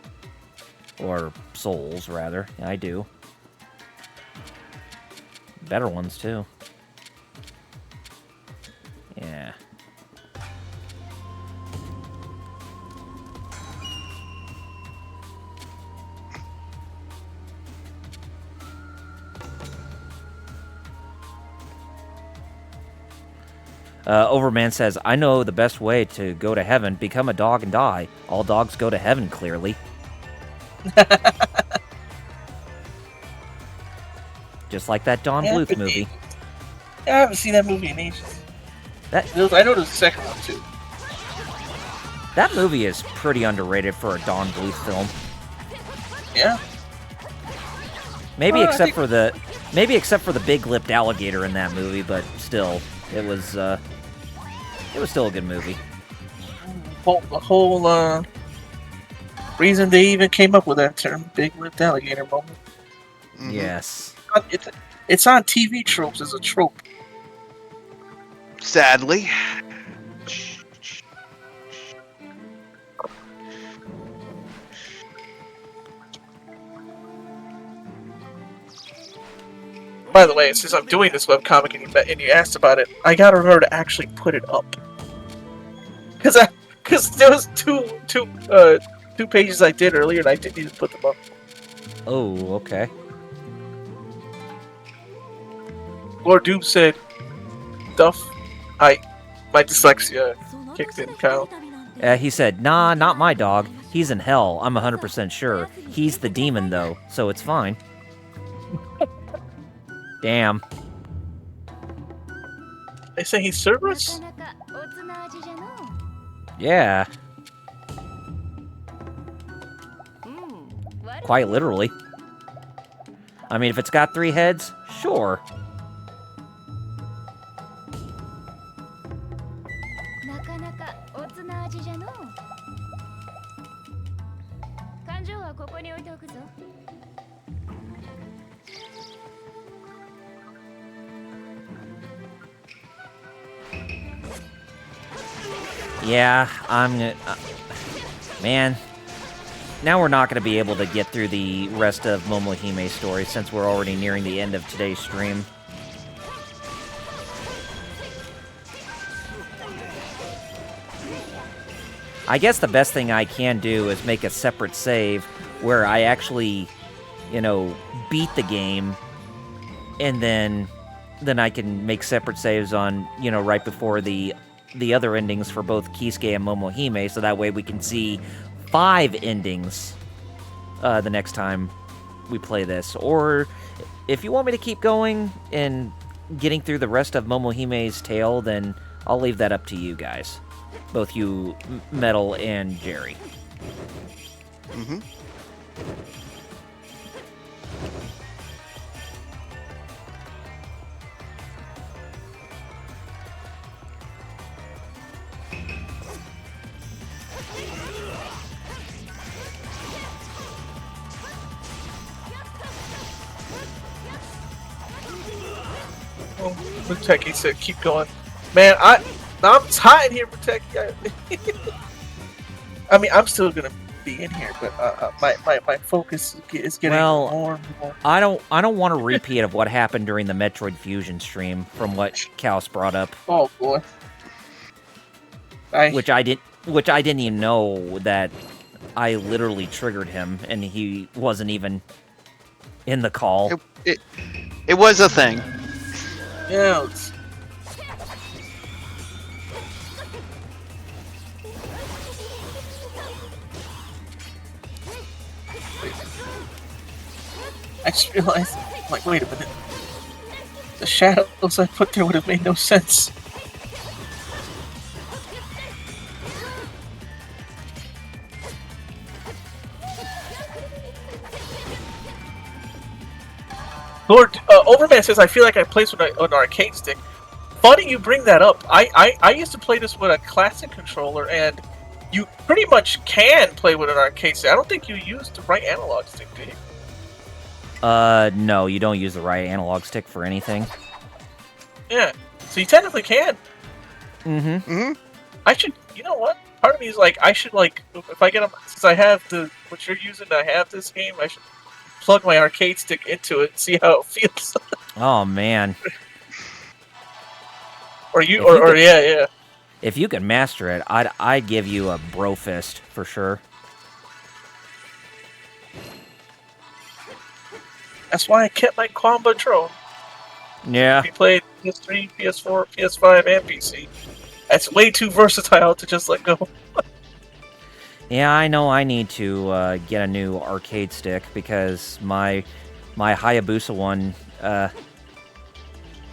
Or souls, rather. Yeah, I do. Better ones, too. Yeah. Overman says, I know the best way to go to heaven. Become a dog and die. All dogs go to heaven, clearly. Just like that Don Bluth movie. I haven't seen that movie in ages. I know there's a second one, too. That movie is pretty underrated for a Don Bluth film. Yeah? Maybe except for the big-lipped alligator in that movie, but still, it was still a good movie. The whole reason they even came up with that term, big-lipped alligator moment. Mm-hmm. Yes. It's on TV tropes as a trope. Sadly. By the way, since I'm doing this webcomic and you asked about it, I gotta remember to actually put it up. Because there was two pages I did earlier and I didn't even put them up. Oh, okay. Lord Doom said, Duff, my dyslexia kicked in, Kyle. He said, nah, not my dog. He's in hell, I'm 100% sure. He's the demon, though, so it's fine. Damn. They say he's Cerberus? Yeah. Quite literally. I mean, if it's got 3 heads, sure. ここに置いておくぞ。 Yeah, man, now we're not going to be able to get through the rest of Momohime's story since we're already nearing the end of today's stream. I guess the best thing I can do is make a separate save where I actually, you know, beat the game, and then I can make separate saves on, you know, right before the other endings for both Kisuke and Momohime, so that way we can see 5 endings the next time we play this. Or if you want me to keep going and getting through the rest of Momohime's tale, then I'll leave that up to you guys. Both you, Metal and Jerry. Mm-hmm. Oh, Muteki said, keep going. Man, I'm tired here, Muteki. I mean, I'm still gonna be in here, but my focus is getting more and more. I don't want a repeat of what happened during the Metroid Fusion stream from what Kaos brought up. Oh boy. Which I didn't even know that I literally triggered him and he wasn't even in the call. It was a thing. Yeah. I just realized, like, wait a minute. The shadows I put there would have made no sense. Lord, Overman says, I feel like I played with an arcade stick. Funny you bring that up. I used to play this with a classic controller, and you pretty much can play with an arcade stick. I don't think you used the right analog stick, do you? No, you don't use the right analog stick for anything. Yeah, so you technically can. Mm-hmm. Mm-hmm. I should, you know what? Part of me is like, I should, like, if I get them, since I have what you're using, I have this game, I should plug my arcade stick into it and see how it feels. Oh, man. Yeah. If you could master it, I'd give you a bro fist for sure. That's why I kept my Quamba drone. Yeah. We played PS3, PS4, PS5, and PC. That's way too versatile to just let go. Yeah, I know I need to get a new arcade stick because my Hayabusa one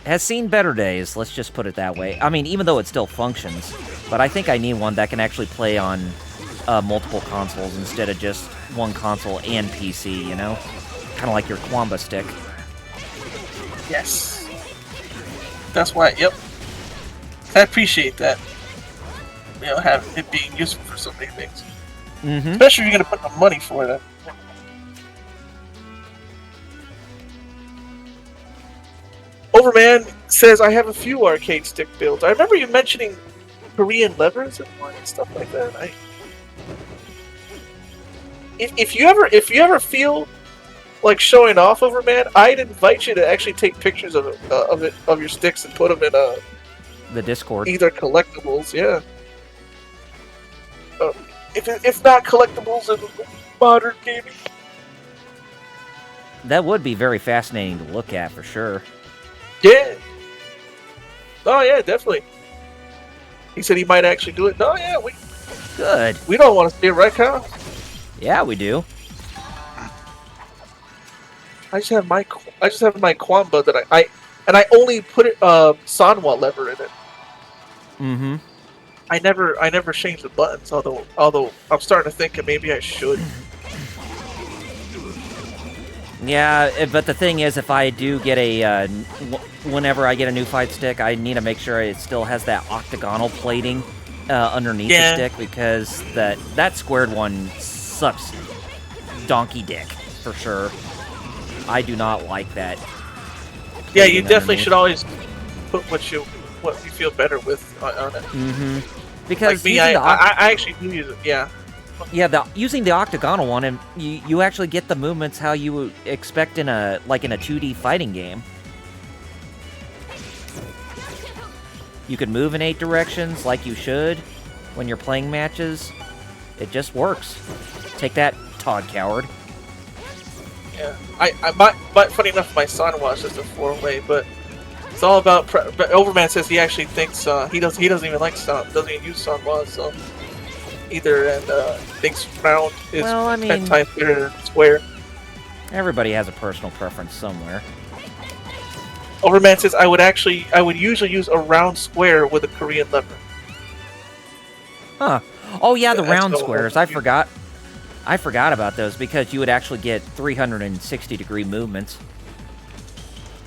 has seen better days, let's just put it that way. I mean, even though it still functions, but I think I need one that can actually play on multiple consoles instead of just one console and PC, you know? Kind of like your Quamba stick. Yes. That's why, yep. I appreciate that. You know, have it being useful for so many things. Mm-hmm. Especially if you're going to put the money for it. Overman says, I have a few arcade stick builds. I remember you mentioning Korean levers and stuff like that. If you ever feel like showing off, Overman, I'd invite you to actually take pictures of your sticks and put them in the Discord. Either collectibles, yeah. If not collectibles in modern gaming. That would be very fascinating to look at for sure. Yeah. Oh yeah, definitely. He said he might actually do it. Oh yeah, Good. We don't want to see it, right, Kyle? Yeah, we do. I just have my Quamba that I only put it Sanwa lever in it. Mm-hmm. I never changed the buttons, although I'm starting to think that maybe I should. Yeah, but the thing is, if I do get whenever I get a new fight stick, I need to make sure it still has that octagonal plating underneath the stick, because that squared one sucks donkey dick for sure. I do not like that. Yeah, you definitely underneath. should always put what you feel better with on it. Mm-hmm. Because Like me, using I actually do use it. Yeah. Yeah, using the octagonal one, and you actually get the movements how you would expect in a 2D fighting game. You can move in 8 directions like you should when you're playing matches. It just works. Take that, Todd Coward. Yeah. But funny enough, my son was just a 4-way, but it's all about. But Overman says he actually thinks he doesn't even like doesn't even use Son was so. Either, and thinks round is Well, I 10 mean- times better than square. Everybody has a personal preference somewhere. Overman says I would usually use a round square with a Korean lever. Huh. Oh yeah, the Yeah, that's round the squares. whole- I forgot about those because you would actually get 360-degree movements.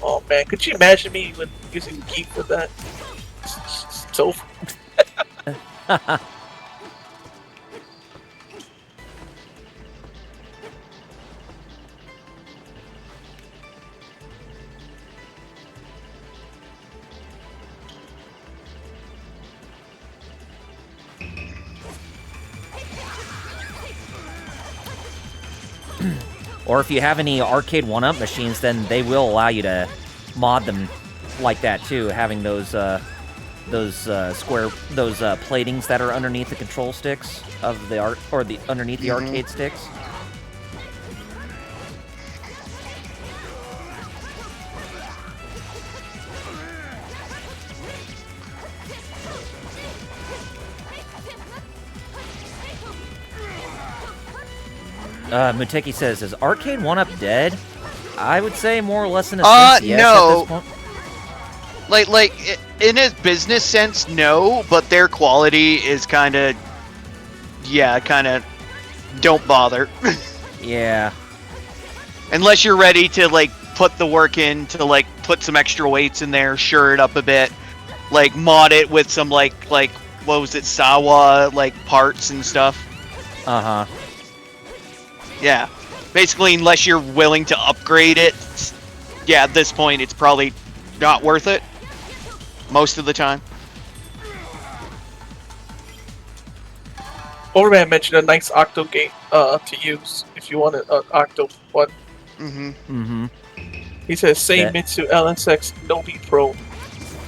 Oh man, could you imagine me using Geek with that? So Or if you have any arcade 1-up machines, then they will allow you to mod them like that too, having those platings that are underneath the control sticks of the underneath the arcade sticks. Muteki says, "Is Arcade 1-Up dead?" I would say more or less in a sense, yes, no. at this point. In a business sense, no, but their quality is kind of don't bother. Yeah. Unless you're ready to put the work in to put some extra weights in there, sure it up a bit, mod it with some what was it, Sawa parts and stuff. Uh-huh. Yeah. Basically, unless you're willing to upgrade it, yeah, at this point it's probably not worth it. Most of the time. Overman mentioned a nice Octo gate to use if you want an Octo one. Mm-hmm. Mm-hmm. He says Yeah. Seimitsu LSX Nobi Pro.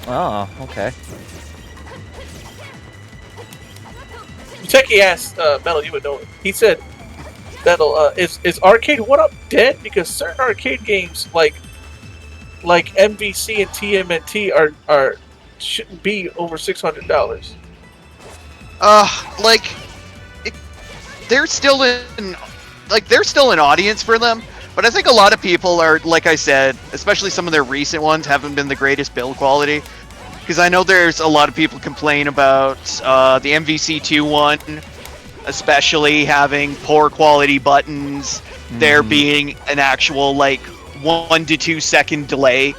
Oh, okay. Muteki asked Metal, you would know it. He said Metal, is Arcade 1-Up dead? Because certain arcade games like MVC and TMNT are shouldn't be over $600. They're still an audience for them, but I think a lot of people are, like I said, especially some of their recent ones haven't been the greatest build quality. Because I know there's a lot of people complain about the MVC2 one, especially having poor quality buttons, there being an actual 1 to 2 second delay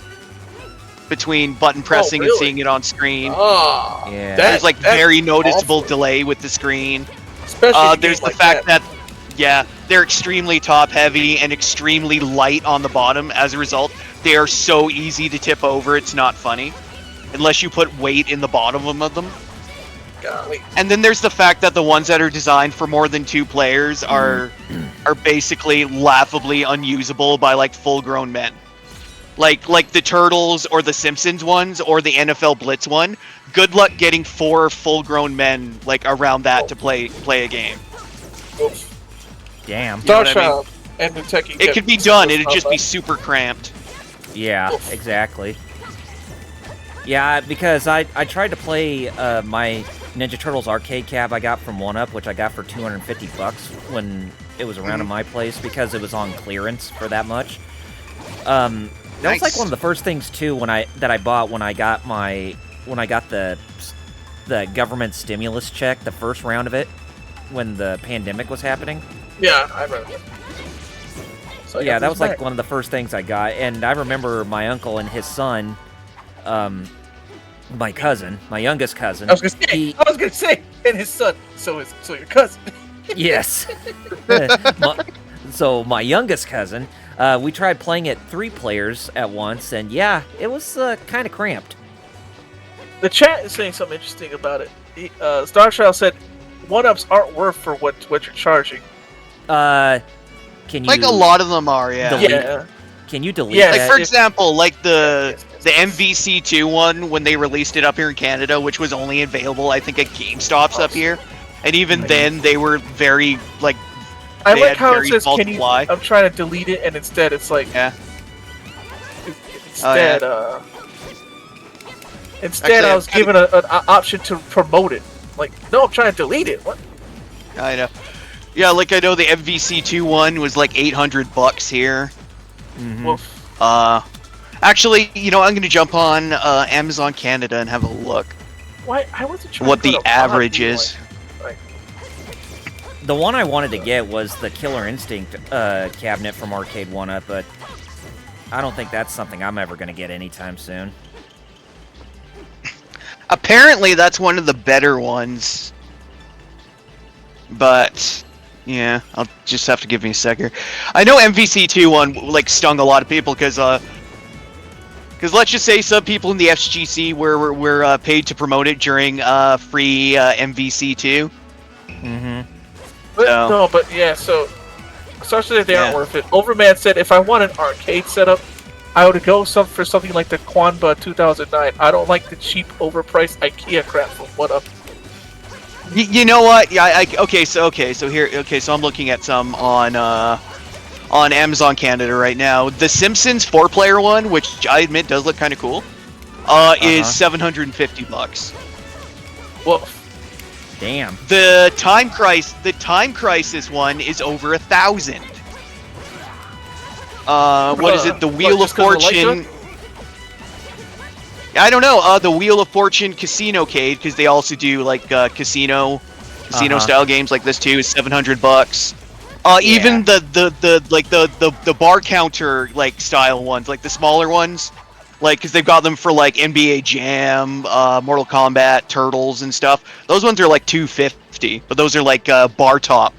between button pressing and really? seeing it on screen. Oh, Yeah. There's that's very noticeable awful. delay with the screen. Especially in a There's game the like fact that, yeah, they're extremely top heavy and extremely light on the bottom. As a result, they are so easy to tip over, it's not funny. Unless you put weight in the bottom of them. Golly. And then there's the fact that the ones that are designed for more than 2 players are basically laughably unusable by full-grown men. Like the Turtles or the Simpsons ones or the NFL Blitz one. Good luck getting 4 full-grown men around that to play a game. Oof. Damn. know what I Starchild and Muteki. It could be done, it'd just be super cramped. Yeah, exactly. Yeah, because I tried to play my Ninja Turtles arcade cab I got from 1-Up, which I got for $250 when it was around in my place because it was on clearance for that much. That was Nice. one of the first things too that I bought when I got the government stimulus check, the first round of it, when the pandemic was happening. Yeah, I remember. So I Yeah, got that this was back. one of the first things I got, and I remember my uncle and his son, my cousin, my youngest cousin. I was gonna say, and his son. So your cousin. Yes. So my youngest cousin, we tried playing it 3 players at once, and yeah, it was kind of cramped. The chat is saying something interesting about it. Star Child said, "1-ups aren't worth for what you're charging." Can you Like a lot of them are, yeah. delete? Yeah. Can you delete Yeah, Like that? for example, like the Yes. MVC2 one when they released it up here in Canada, which was only available I think at GameStops up here, and even then they were very like I they like had how it very says, small "Can you?" supply. I'm trying to delete it, and instead it's like, Yeah. instead, instead Actually, I I'm was kinda- given an option to promote it. Like, no, I'm trying to delete it. What? I know. Yeah, like I know the MVC2 one was like $800 here. Mhm. Well, Actually, you know, I'm gonna jump on Amazon Canada and have a look why? I wasn't trying what to go the to average Bobby, is. Like, The one I wanted to get was the Killer Instinct cabinet from Arcade 1-Up, but I don't think that's something I'm ever going to get anytime soon. Apparently, that's one of the better ones. But yeah, I'll just have to give me a sec here. I know MVC2 one like stung a lot of people because let's just say some people in the FGC were paid to promote it during free MVC2. Mm-hmm. but, So- no, but yeah. So, Star said they aren't Yeah. worth it. Overman said, if I want an arcade setup, I would go for something like the Quanba 2009. I don't like the cheap, overpriced IKEA crap from 1-Up. You know what? Yeah, okay. So here, so I'm looking at some on Amazon Canada right now. The Simpsons 4-player one, which I admit does look kind of cool, is $750. Well, Damn. The Time Crisis one is over 1,000. What is it? The Wheel of just 'cause of the light Fortune. I don't know. The Wheel of Fortune Casino Cade, because they also do like casino style games like this too. Is $700. Even the bar counter like style ones, like the smaller ones, like because they've got them for like NBA Jam, Mortal Kombat, Turtles, and stuff. Those ones are like $250, but those are like bar top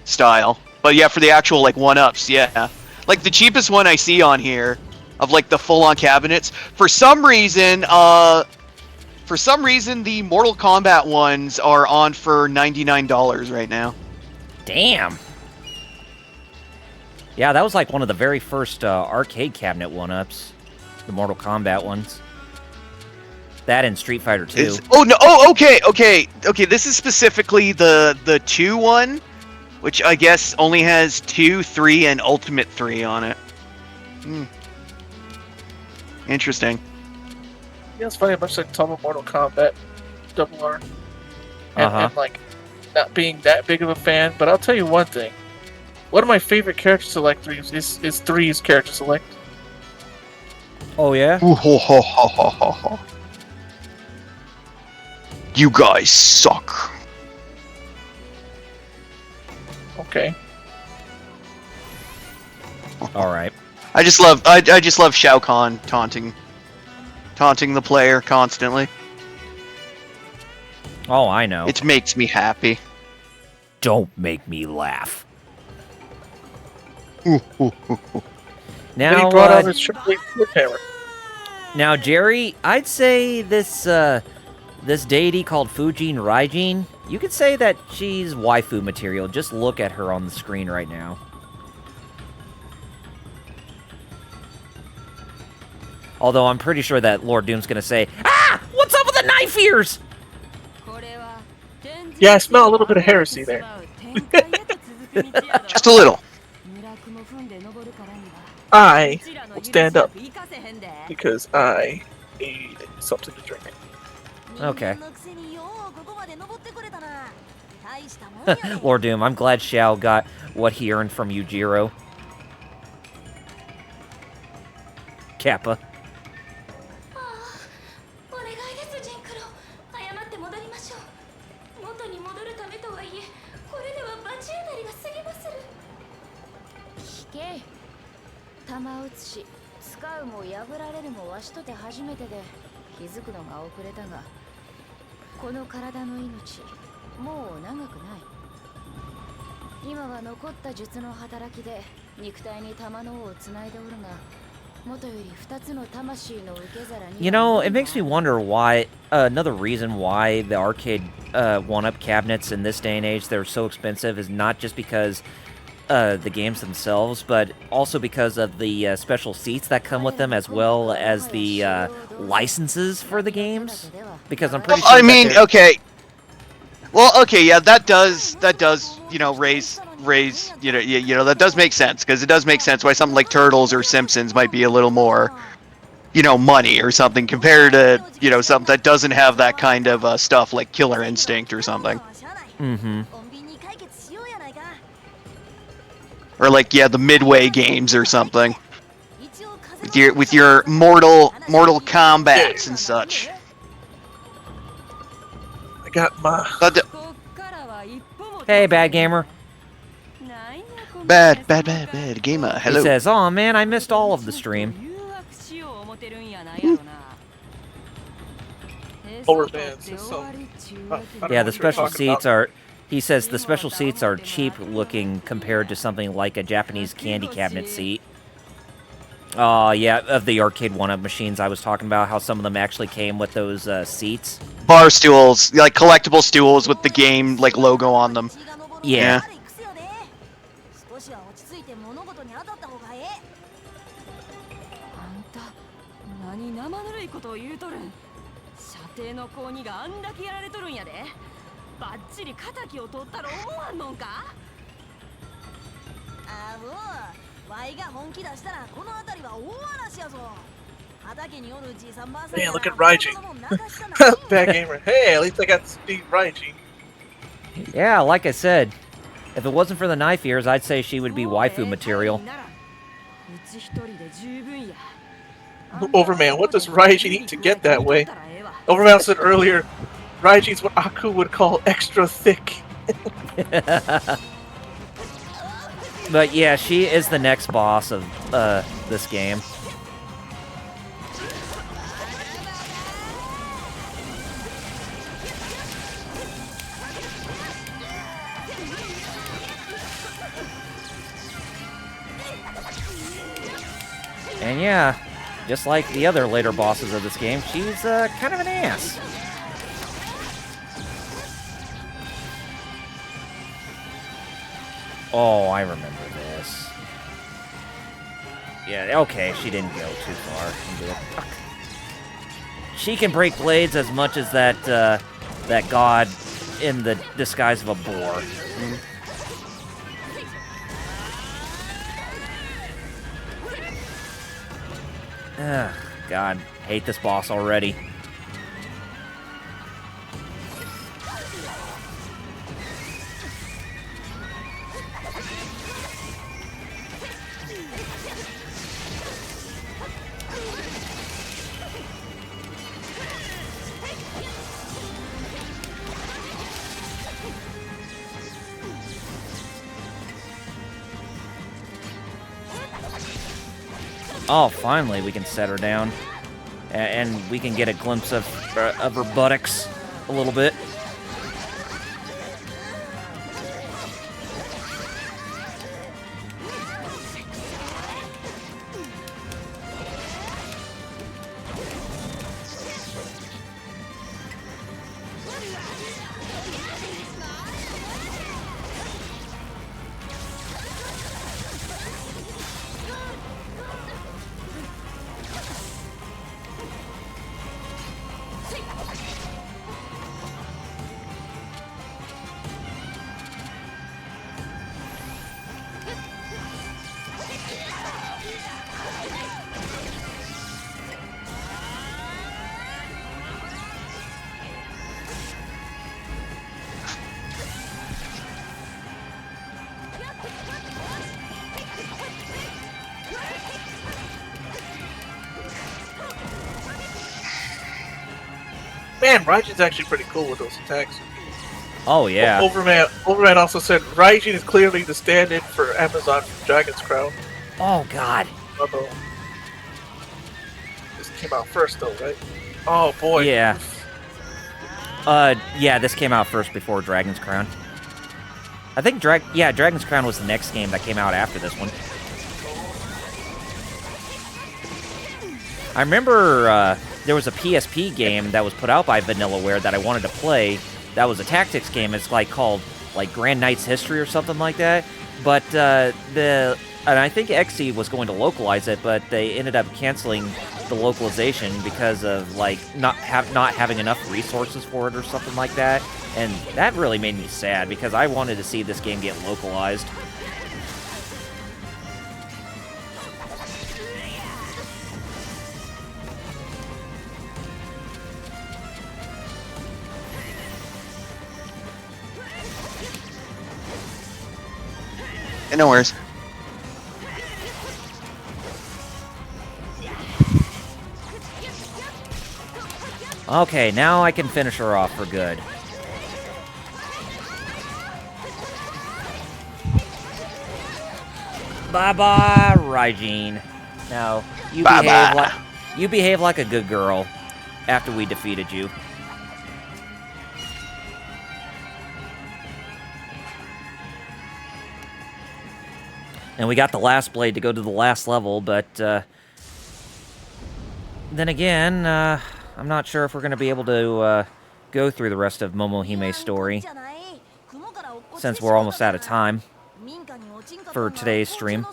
style. But yeah, for the actual like 1-ups, yeah, like the cheapest one I see on here of like the full-on cabinets. For some reason, the Mortal Kombat ones are on for $99 right now. Damn. Yeah, that was like one of the very first arcade cabinet 1-ups. The Mortal Kombat ones. That and Street Fighter 2. Okay. This is specifically the 2 one, which I guess only has 2, 3, and Ultimate 3 on it. Interesting. yeah, it's funny. Much like talking about Mortal Kombat, Double R, and like not being that big of a fan. But I'll tell you one thing. One of my favorite character selectors is 3's character select. Oh, yeah? You guys suck. Okay. Alright. I just love Shao Kahn taunting the player constantly. Oh, I know. It makes me happy. Don't make me laugh. Then Now, he brought out his Triple H flip hammer. now, Jerry, I'd say this deity called Fujin Raijin, you could say that she's waifu material. Just look at her on the screen right now. Although I'm pretty sure that Lord Doom's gonna say, "Ah! What's up with the knife ears?" Yeah, I smell a little bit of heresy there. Just a little. I will stand up because I need something to drink. Okay. Lord Doom, I'm glad Xiao got what he earned from Yujiro. Kappa. お願いですジンクロ謝って戻りましょう元に戻るためとはいえこれでは罰当たりが過ぎまする聞け玉打つし使うも破られるもわしとて初めてで気づくのが遅れたがこの体の命もう長くない今は残った術の働きで肉体に玉の尾をつないでおるが、元より2つの魂の受け皿に。You know, it makes me wonder why, another reason why the arcade one-up cabinets in this day and age, they're so expensive is not just because the games themselves, but also because of the special seats that come with them, as well as the licenses for the games. Because I'm pretty sure I that mean, they're- okay. Well, okay, yeah, that does you know raise you know that does make sense, because it does make sense why something like Turtles or Simpsons might be a little more, you know, money or something compared to, you know, something that doesn't have that kind of stuff like Killer Instinct or something, Mm-hmm. or like the Midway games or something with your Mortal Kombats and such. I got my. Hey, bad gamer. Bad gamer. He Hello. says, "Oh man, I missed all of the stream." Overman says so. Yeah, the special seats are. He says the special seats are cheap looking compared to something like a Japanese candy cabinet seat. Yeah, of the arcade one-up machines I was talking about, how some of them actually came with those seats. Bar stools, like collectible stools with the game like logo on them. Yeah. ワイが本気出したらこの辺りは大嵐やぞ。畑におるじいさんばあさん Man, look at Raiji. Bad gamer. Hey, at least I got to see Raiji. Yeah, like I said, if it wasn't for the knife ears, I'd say she would be waifu material. Overman, what does Raiji need to get that way? Overman said earlier, Raiji's what Aku would call extra thick. But yeah, she is the next boss of this game. And yeah, just like the other later bosses of this game, she's kind of an ass. Oh, I remember this. Yeah, okay, she didn't go too far into it. She can break blades as much as that that god in the disguise of a boar. Ugh, God, hate this boss already. Oh, finally we can set her down. And we can get a glimpse of her buttocks a little bit. Man, Raiji's actually pretty cool with those attacks. Oh, yeah. Overman also said Raiji is clearly the stand-in for Amazon from Dragon's Crown. Oh, God. Uh-oh. This came out first, though, right? Oh, boy. Yeah. Yeah, this came out first before Dragon's Crown. I think Dragon's Crown was the next game that came out after this one. I remember there was a PSP game that was put out by Vanillaware that I wanted to play. That was a tactics game. It's like called like Grand Knight's History or something like that. But and I think Xseed was going to localize it, but they ended up canceling the localization because of like not having enough resources for it or something like that. And that really made me sad because I wanted to see this game get localized. No worries. Okay, now I can finish her off for good. Bye-bye, Raijin. Now, you behave like a good girl after we defeated you. And we got the last blade to go to the last level, but then again, I'm not sure if we're going to be able to go through the rest of Momohime's story, since we're almost out of time for today's stream.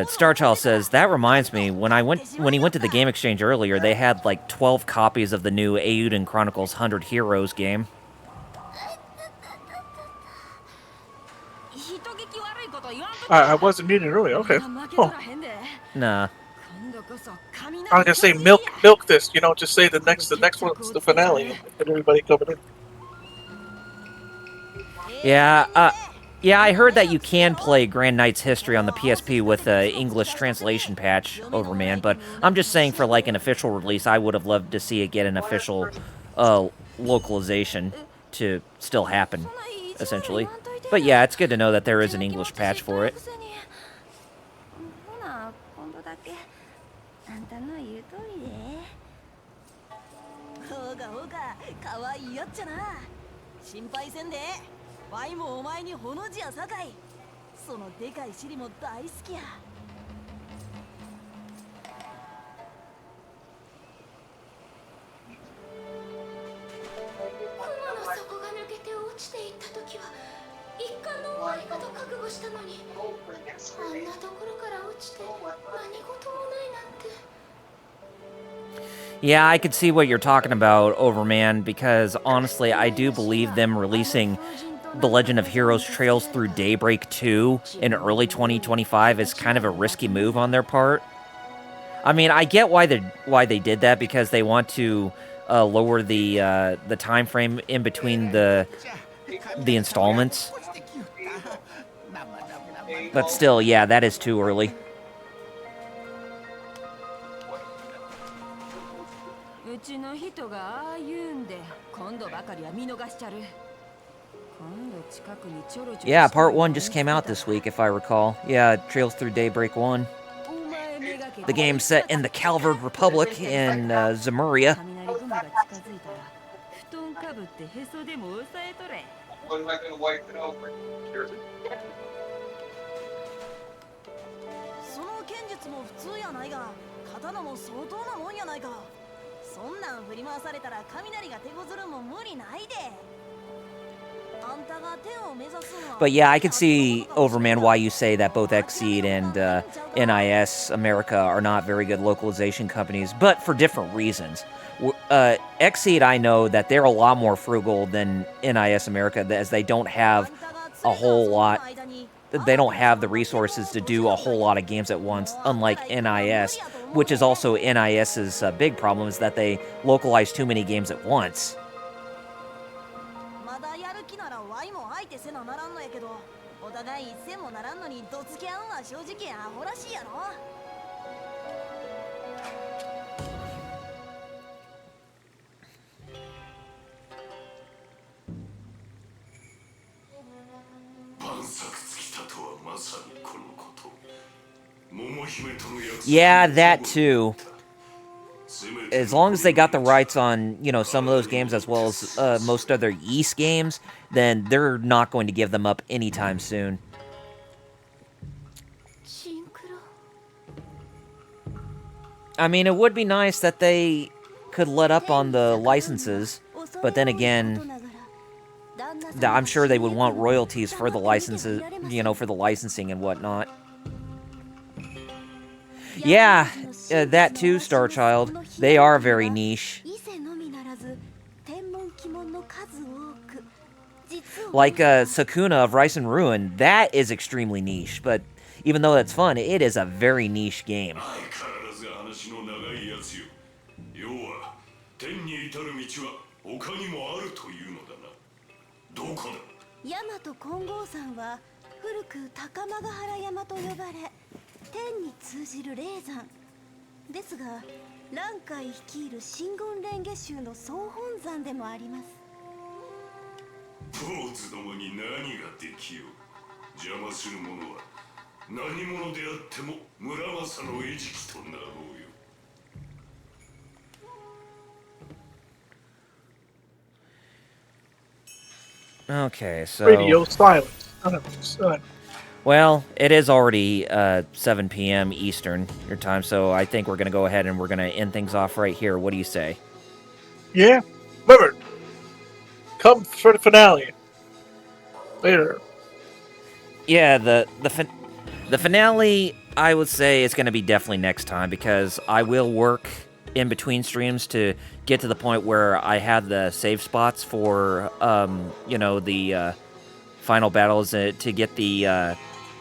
Starchild says, that reminds me, when he went to the Game Exchange earlier, they had like 12 copies of the new Eiyuden Chronicles 100 Heroes game. I wasn't muted earlier. Okay. Oh. Nah. I was gonna say milk this. You know, just say the next one's the finale, and everybody coming in. Yeah. Yeah, I heard that you can play Grand Knight's History on the PSP with an English translation patch, Overman, but I'm just saying for like an official release, I would have loved to see it get an official localization to still happen, essentially. But yeah, it's good to know that there is an English patch for it. Yeah, I could see what you're talking about, Overman, because honestly, I do believe them releasing The Legend of Heroes Trails Through Daybreak 2 in early 2025 is kind of a risky move on their part. I mean, I get why they did that, because they want to lower the time frame in between the installments. But still, yeah, that is too early. Yeah, part 1 just came out this week, if I recall. Yeah, Trails Through Daybreak 1. The game set in the Calvard Republic in Zemuria. But yeah, I could see, Overman, why you say that both Xseed and NIS America are not very good localization companies, but for different reasons. Xseed, I know that they're a lot more frugal than NIS America, as they don't have a whole lot. They don't have the resources to do a whole lot of games at once, unlike NIS, which is also NIS's big problem, is that they localize too many games at once. Yeah, that too. as long as they got the rights on, some of those games as well as most other Ys games, then they're not going to give them up anytime soon. シンクロ I mean, it would be nice that they could let up on the licenses, but then again, I'm sure they would want royalties for the licenses, for the licensing and whatnot. Yeah, that too, Star Child. They are very niche. Like Sakuna of Rice and Ruin, that is extremely niche, but even though that's fun, it is a very niche game. 要は天に至る道は他にもあるというのだな。どこだ。大和金剛山は古く高間ヶ原山と呼ばれ、天に通じる霊山ですが、蘭海率いる真言蓮華宗の総本山でもあります。坊主どもに何ができよう。邪魔する者は何者であっても村正の餌食となろうよ。 Okay, so... Radio silence. Son. Well, it is already 7 p.m. Eastern, your time, so I think we're going to go ahead and we're going to end things off right here. What do you say? Yeah. Remember, come for the finale. Later. Yeah, the finale, I would say, is going to be definitely next time, because I will work in between streams to get to the point where I have the save spots for, the final battles to get the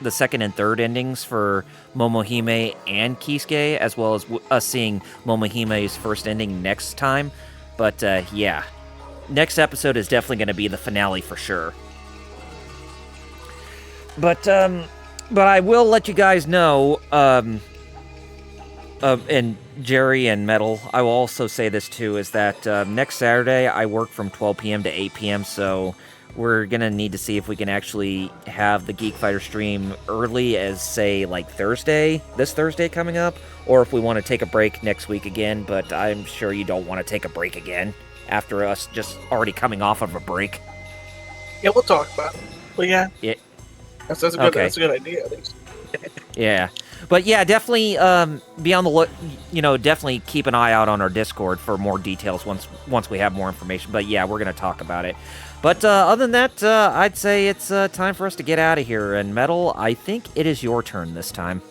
second and third endings for Momohime and Kisuke, as well as us seeing Momohime's first ending next time. But, yeah. Next episode is definitely going to be the finale for sure. But I will let you guys know, and Jerry and Metal, I will also say this too, is that next Saturday I work from 12 p.m. to 8 p.m., so we're going to need to see if we can actually have the Geek Fighter stream early as, say, like this Thursday coming up, or if we want to take a break next week again, but I'm sure you don't want to take a break again after us just already coming off of a break. Yeah, we'll talk about it. But yeah. Yeah. That's a good idea, at least. Yeah. But yeah, definitely be on the look. Definitely keep an eye out on our Discord for more details once we have more information. But yeah, we're gonna talk about it. But other than that, I'd say it's time for us to get out of here. And Metal, I think it is your turn this time.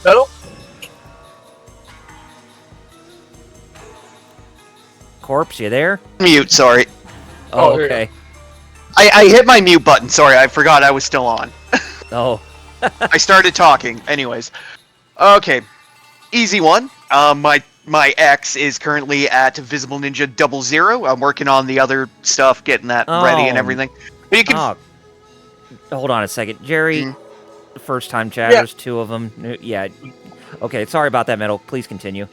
Metal? Corpse, you there? Mute, sorry. Oh, Oh, okay. I hit my mute button, sorry, I forgot I was still on. Oh. I started talking, anyways. Okay, easy one. My X is currently at Visible Ninja 00. I'm working on the other stuff, getting that ready and everything. But you can... Hold on a second. Jerry, first time chatters, Yeah. 2 of them. Yeah. Okay, sorry about that, Metal. Please continue.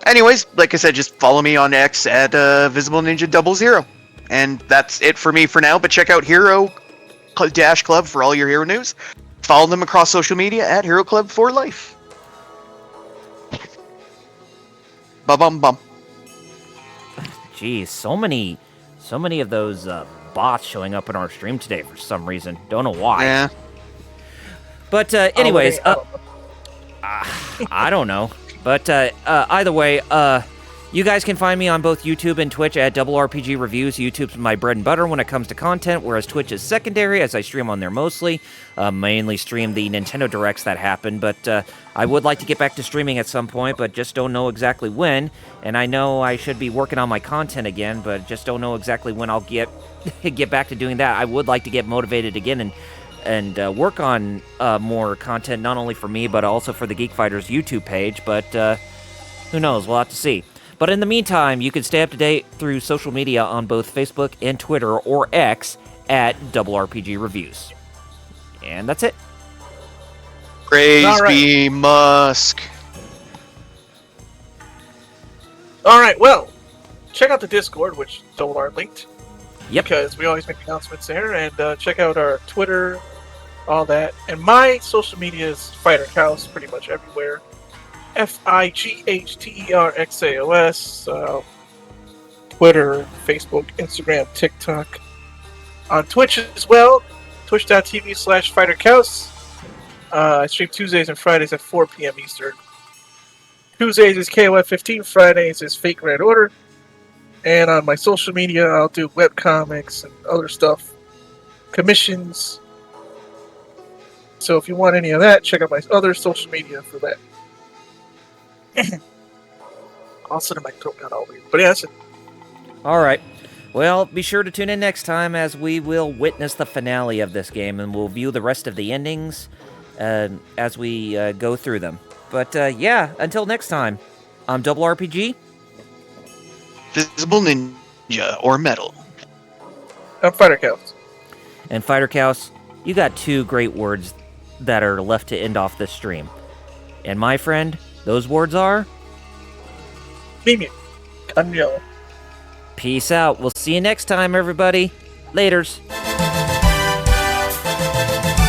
Anyways, like I said, just follow me on X at Visible Ninja 00. And that's it for me for now, but check out Hero Dash Club for all your hero news. Follow them across social media at Hero Club for Life. Ba-bum-bum. Jeez, so many of those bots showing up in our stream today for some reason. Don't know why. Yeah. But anyways, I don't know. But either way, you guys can find me on both YouTube and Twitch at Double RPG Reviews. YouTube's my bread and butter when it comes to content, whereas Twitch is secondary, as I stream on there mostly. Mainly stream the Nintendo Directs that happen, but I would like to get back to streaming at some point, but just don't know exactly when. And I know I should be working on my content again, but just don't know exactly when I'll get back to doing that. I would like to get motivated again and work on more content, not only for me, but also for the Geek Fighters YouTube page, but who knows, we'll have to see. But in the meantime, you can stay up to date through social media on both Facebook and Twitter, or X, at Double RPG Reviews. And that's it. Praise be Musk. Alright, well, check out the Discord, which Double R linked. Yep. Because we always make announcements there, and check out our Twitter all that. And my social media is Fighter Cows pretty much everywhere. FIGHTERXAOS. Twitter, Facebook, Instagram, TikTok. On Twitch as well. Twitch.tv/FighterCows. I stream Tuesdays and Fridays at 4 p.m. Eastern. Tuesdays is KOF 15, Fridays is Fake Red Order. And on my social media, I'll do webcomics and other stuff. Commissions. So if you want any of that, check out my other social media for that. Also, my throat got all weird. But yeah, that's it. All right. Well, be sure to tune in next time as we will witness the finale of this game and we'll view the rest of the endings as we go through them. But yeah, until next time, I'm Double RPG. Visible Ninja or Metal. I'm Fighter Cows. And Fighter Cows, you got 2 great words that are left to end off this stream. And my friend, those words are... Mimi. Kanyo. Peace out. We'll see you next time, everybody. Laters.